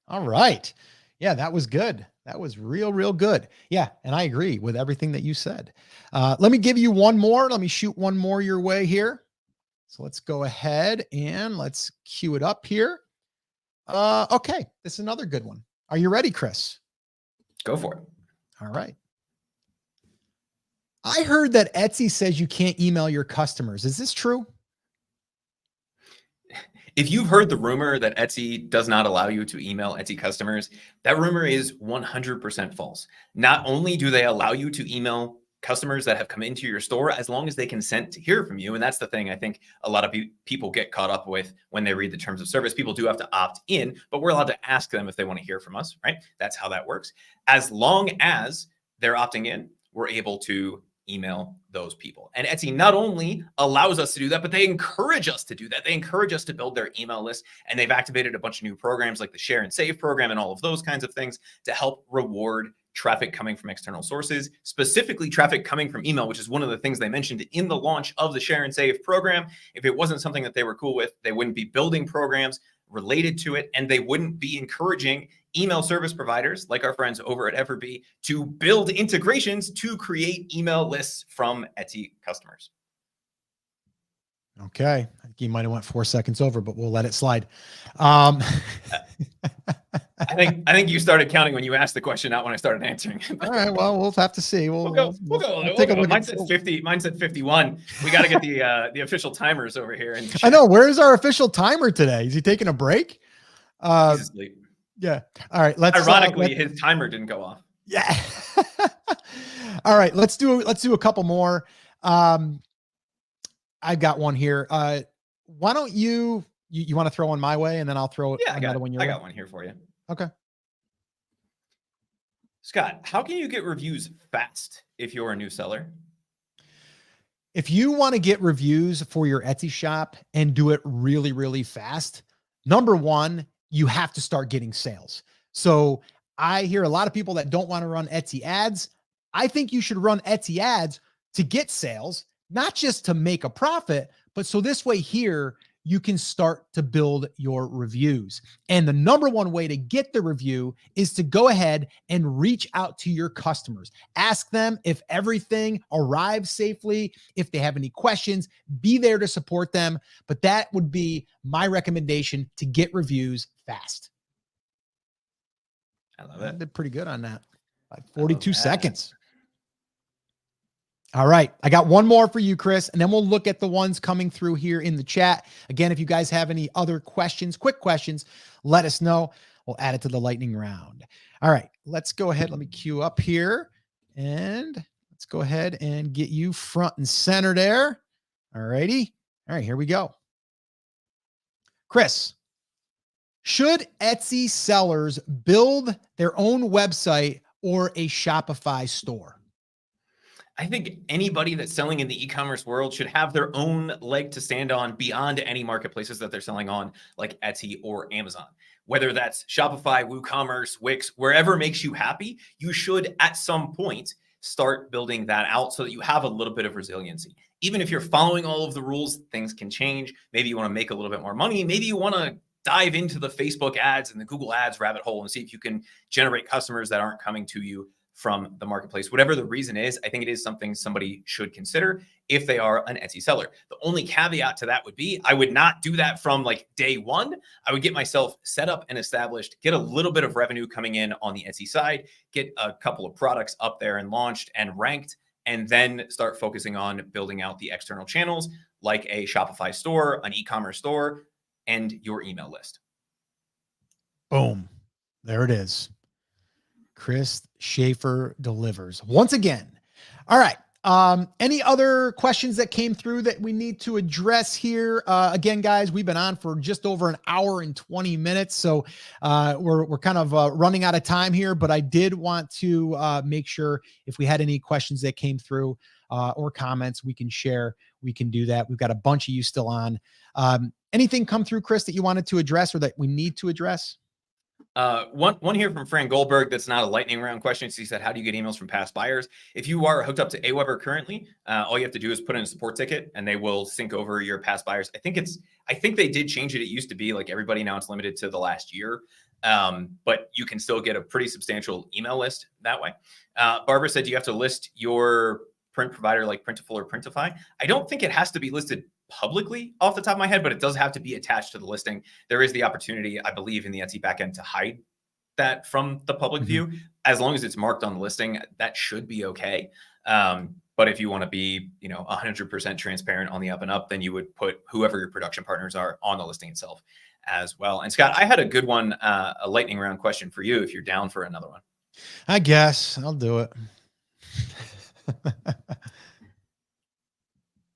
All right. Yeah, that was good. That was real good. Yeah. And I agree with everything that you said. Let me give you one more. Let me shoot one more your way here. So let's go ahead and let's cue it up here. Okay. This is another good one. Are you ready, Chris? Go for it. All right. I heard that Etsy says you can't email your customers. Is this true? If you've heard the rumor that Etsy does not allow you to email Etsy customers, that rumor is 100% false. Not only do they allow you to email customers that have come into your store, as long as they consent to hear from you. And that's the thing I think a lot of people get caught up with when they read the terms of service. People do have to opt in, but we're allowed to ask them if they want to hear from us, right? That's how that works. As long as they're opting in, we're able to email those people. And Etsy not only allows us to do that, but they encourage us to do that. They encourage us to build their email list, and they've activated a bunch of new programs like the Share and Save program and all of those kinds of things to help reward traffic coming from external sources, specifically traffic coming from email, which is one of the things they mentioned in the launch of the Share and Save program. If it wasn't something that they were cool with, they wouldn't be building programs related to it, and they wouldn't be encouraging email service providers like our friends over at Everbee to build integrations to create email lists from Etsy customers. Okay. I think you might have went 4 seconds over, but we'll let it slide. I think you started counting when you asked the question, not when I started answering. All right. Well, we'll have to see. We'll go. Take a look. Mine said 50. Mine said 51. We got to get the official timers over here. And I know. Where is our official timer today? Is he taking a break? He's asleep. Yeah. All right. Ironically, his timer didn't go off. Yeah. All right. Let's do a couple more. I've got one here. Why don't you want to throw one my way, and then I'll throw another one your way? I got one here for you. Okay. Scott, how can you get reviews fast if you're a new seller? If you want to get reviews for your Etsy shop and do it really, really fast, number one, you have to start getting sales. So I hear a lot of people that don't want to run Etsy ads. I think you should run Etsy ads to get sales, not just to make a profit, but so this way here, you can start to build your reviews. And the number one way to get the review is to go ahead and reach out to your customers. Ask them if everything arrives safely, if they have any questions, be there to support them. But that would be my recommendation to get reviews fast. I love it. I did pretty good on that. Like 42 seconds. All right. I got one more for you, Chris, and then we'll look at the ones coming through here in the chat. Again, if you guys have any other questions, quick questions, let us know. We'll add it to the lightning round. All right. Let's go ahead. Let me queue up here and let's go ahead and get you front and center there. All righty. All right. Here we go. Chris, should Etsy sellers build their own website or a Shopify store? I think anybody that's selling in the e-commerce world should have their own leg to stand on beyond any marketplaces that they're selling on, like Etsy or Amazon. Whether that's Shopify, WooCommerce, Wix, wherever makes you happy, you should at some point start building that out so that you have a little bit of resiliency. Even if you're following all of the rules, things can change. Maybe you want to make a little bit more money. Maybe you want to dive into the Facebook ads and the Google ads rabbit hole and see if you can generate customers that aren't coming to you from the marketplace. Whatever the reason is, I think it is something somebody should consider if they are an Etsy seller. The only caveat to that would be, I would not do that from like day one. I would get myself set up and established, get a little bit of revenue coming in on the Etsy side, get a couple of products up there and launched and ranked, and then start focusing on building out the external channels like a Shopify store, an e-commerce store, and your email list. Boom. There it is. Chris Schaefer delivers once again. All right. Any other questions that came through that we need to address here? Again, guys, we've been on for just over an hour and 20 minutes. So we're kind of running out of time here, but I did want to make sure if we had any questions that came through or comments we can share, we can do that. We've got a bunch of you still on. Anything come through, Chris, that you wanted to address or that we need to address? One here from Fran Goldberg. That's not a lightning round question. He said, how do you get emails from past buyers? If you are hooked up to Aweber currently, all you have to do is put in a support ticket and they will sync over your past buyers. I think they did change it. It used to be like everybody, now it's limited to the last year. But you can still get a pretty substantial email list that way. Barbara said, you have to list your print provider like Printful or Printify. I don't think it has to be listed publicly off the top of my head, but it does have to be attached to the listing. There is the opportunity, I believe, in the Etsy backend to hide that from the public view. As long as it's marked on the listing, that should be okay. But if you want to be, 100% transparent on the up and up, then you would put whoever your production partners are on the listing itself as well. And Scott, I had a good one, a lightning round question for you if you're down for another one. I guess I'll do it.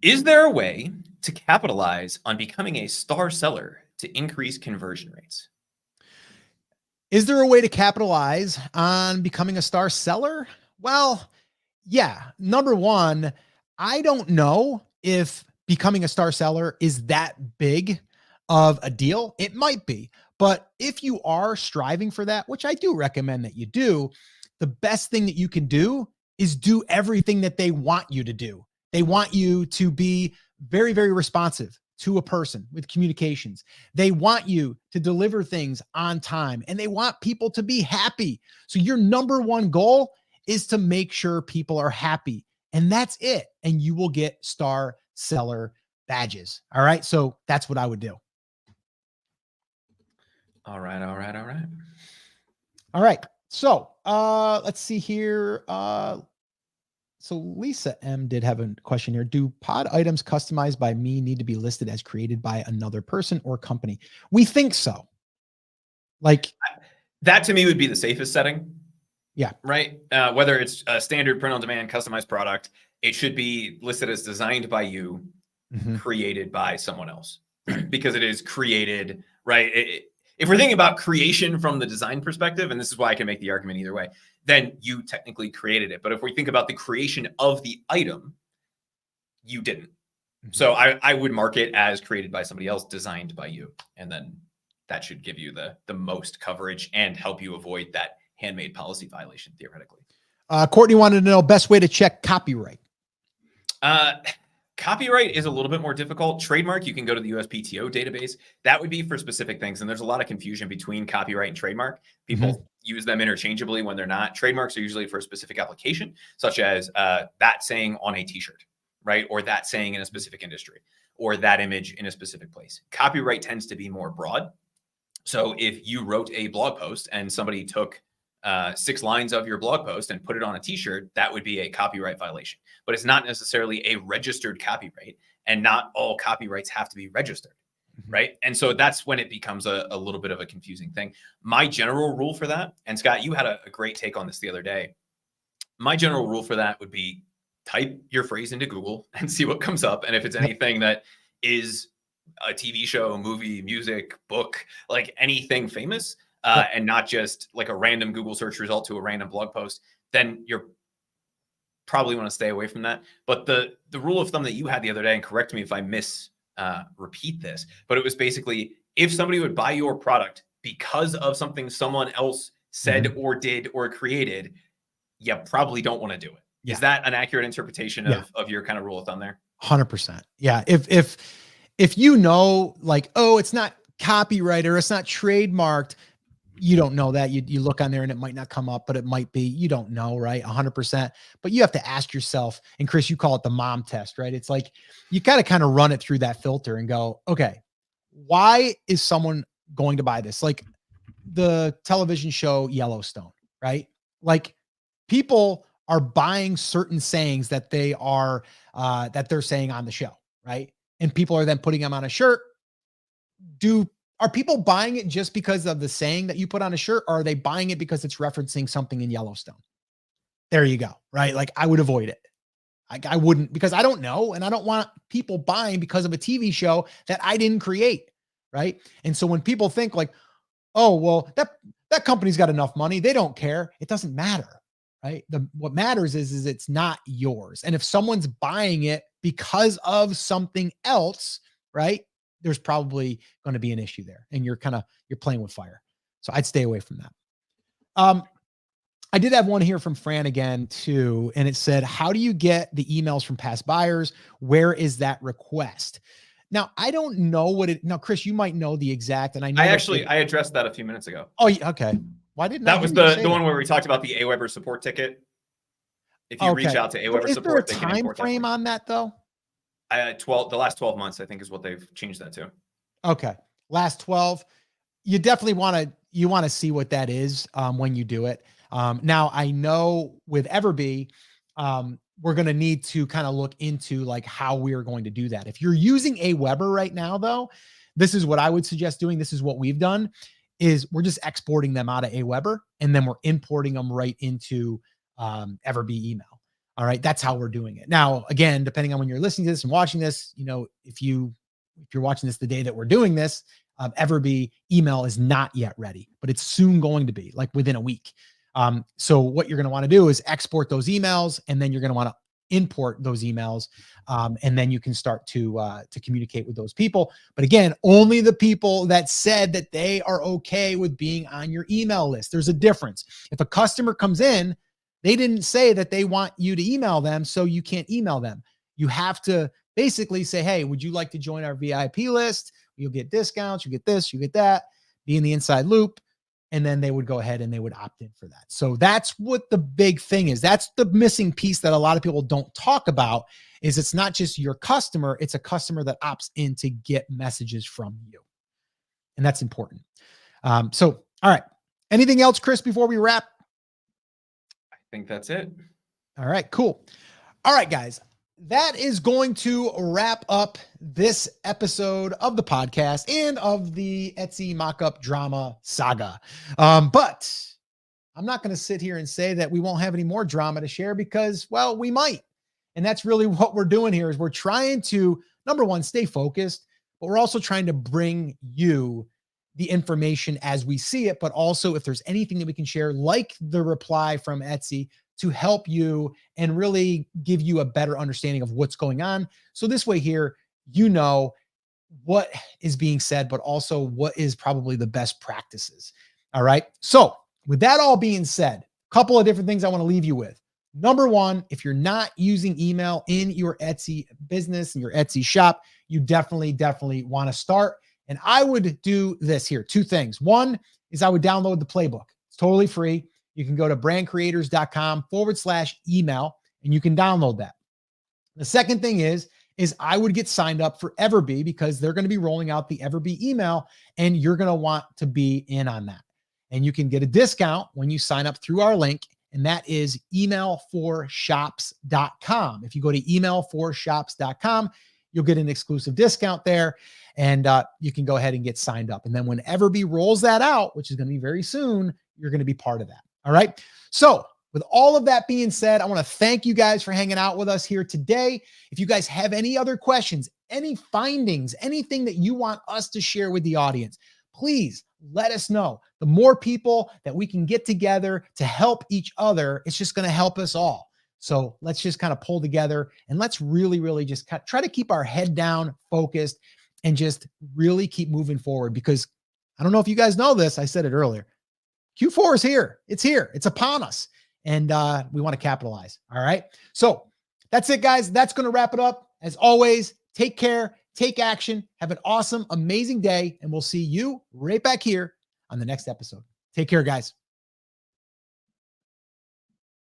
Is there a way to capitalize on becoming a star seller to increase conversion rates? Is there a way to capitalize on becoming a star seller? Well, yeah. Number one, I don't know if becoming a star seller is that big of a deal. It might be, but if you are striving for that, which I do recommend that you do, the best thing that you can do is do everything that they want you to do. They want you to be very, very responsive to a person with communications. They want you to deliver things on time, and they want people to be happy. So your number one goal is to make sure people are happy, and that's it. And you will get star seller badges. All right. So that's what I would do. All right. All right. All right. All right. So let's see here. So Lisa M did have a question here. Do pod items customized by me need to be listed as created by another person or company? We think so. Like that to me would be the safest setting. Yeah. Right. Whether it's a standard print on demand, customized product, it should be listed as designed by you, created by someone else, because it is created, right? If we're thinking about creation from the design perspective, and this is why I can make the argument either way, then you technically created it. But if we think about the creation of the item, you didn't. So I would mark it as created by somebody else, designed by you. And then that should give you the most coverage and help you avoid that handmade policy violation, theoretically. Courtney wanted to know best way to check copyright. Copyright is a little bit more difficult. Trademark, you can go to the USPTO database. That would be for specific things. And there's a lot of confusion between copyright and trademark. People use them interchangeably when they're not. Trademarks are usually for a specific application, such as that saying on a t-shirt, right? Or that saying in a specific industry, or that image in a specific place. Copyright tends to be more broad. So if you wrote a blog post and somebody took 6 lines of your blog post and put it on a t-shirt, that would be a copyright violation. But it's not necessarily a registered copyright, and not all copyrights have to be registered, right? And so that's when it becomes a little bit of a confusing thing. My general rule for that, and Scott, you had a great take on this the other day. My general rule for that would be type your phrase into Google and see what comes up. And if it's anything that is a TV show, movie, music, book, like anything famous, and not just like a random Google search result to a random blog post, then you're probably want to stay away from that. But the rule of thumb that you had the other day, and correct me if I repeat this, but it was basically, if somebody would buy your product because of something someone else said or did or created, you probably don't want to do it. Yeah. Is that an accurate interpretation of your kind of rule of thumb there? 100%. Yeah. If you know, like, oh, it's not copyright or it's not trademarked, you don't know that. You look on there and it might not come up, but it might be. You don't know, right? 100%. But you have to ask yourself, and Chris, you call it the mom test, right? It's like you got to kind of run it through that filter and go, okay, why is someone going to buy this? Like the television show Yellowstone, right? Like people are buying certain sayings that they are that they're saying on the show, right? And people are then putting them on a shirt. Are people buying it just because of the saying that you put on a shirt, or are they buying it because it's referencing something in Yellowstone? There you go, right? Like I would avoid it. I wouldn't, because I don't know, and I don't want people buying because of a TV show that I didn't create, right? And so when people think like, oh, well, that company's got enough money, they don't care. It doesn't matter, right? What matters is it's not yours. And if someone's buying it because of something else, right, there's probably going to be an issue there, and you're playing with fire. So I'd stay away from that. I did have one here from Fran again too. And it said, how do you get the emails from past buyers? Where is that request? Now, I don't know now, Chris, you might know the exact, and I addressed that a few minutes ago. Oh, okay. Why didn't that was the one where we talked about the AWeber support ticket? If you reach out to AWeber support, is there a time frame on that though? The last 12 months, I think, is what they've changed that to. Okay. Last 12. You definitely want to see what that is when you do it. Now I know with Everbee, we're going to need to kind of look into like how we're going to do that. If you're using AWeber right now, though, this is what I would suggest doing. This is what we've done, is we're just exporting them out of AWeber, and then we're importing them right into Everbee email. All right. That's how we're doing it. Now, again, depending on when you're listening to this and watching this, if you're watching this the day that we're doing this, Everbee email is not yet ready, but it's soon going to be, like within a week. So what you're going to want to do is export those emails, and then you're going to want to import those emails, and then you can start to communicate with those people. But again, only the people that said that they are okay with being on your email list. There's a difference. If a customer comes in, they didn't say that they want you to email them, so you can't email them. You have to basically say, hey, would you like to join our VIP list? You'll get discounts, you get this, you get that, be in the inside loop. And then they would go ahead and they would opt in for that. So that's what the big thing is. That's the missing piece that a lot of people don't talk about, is it's not just your customer, it's a customer that opts in to get messages from you. And that's important. So, all right. Anything else, Chris, before we wrap? I think that's it. All right, cool. All right, guys. That is going to wrap up this episode of the podcast and of the Etsy mockup drama saga. But I'm not going to sit here and say that we won't have any more drama to share, because, well, we might. And that's really what we're doing here, is we're trying to, number one, stay focused, but we're also trying to bring you the information as we see it, but also if there's anything that we can share, like the reply from Etsy, to help you and really give you a better understanding of what's going on. So this way here, you know what is being said, but also what is probably the best practices. All right. So with that all being said, a couple of different things I want to leave you with. Number one, if you're not using email in your Etsy business and your Etsy shop, you definitely want to start. And I would do this here. Two things. One is I would download the playbook. It's totally free. You can go to brandcreators.com/email and you can download that. The second thing is I would get signed up for Everbee, because they're going to be rolling out the Everbee email and you're going to want to be in on that. And you can get a discount when you sign up through our link, and that is emailforshops.com. If you go to emailforshops.com, you'll get an exclusive discount there, and you can go ahead and get signed up. And then when Everbee rolls that out, which is going to be very soon, you're going to be part of that. All right. So with all of that being said, I want to thank you guys for hanging out with us here today. If you guys have any other questions, any findings, anything that you want us to share with the audience, please let us know. The more people that we can get together to help each other, it's just going to help us all. So let's just kind of pull together and let's really just try to keep our head down, focused, and just really keep moving forward. Because I don't know if you guys know this, I said it earlier, Q4 is here. It's here. It's upon us. And we want to capitalize. All right. So that's it, guys. That's going to wrap it up. As always, take care, take action, have an awesome, amazing day, and we'll see you right back here on the next episode. Take care, guys.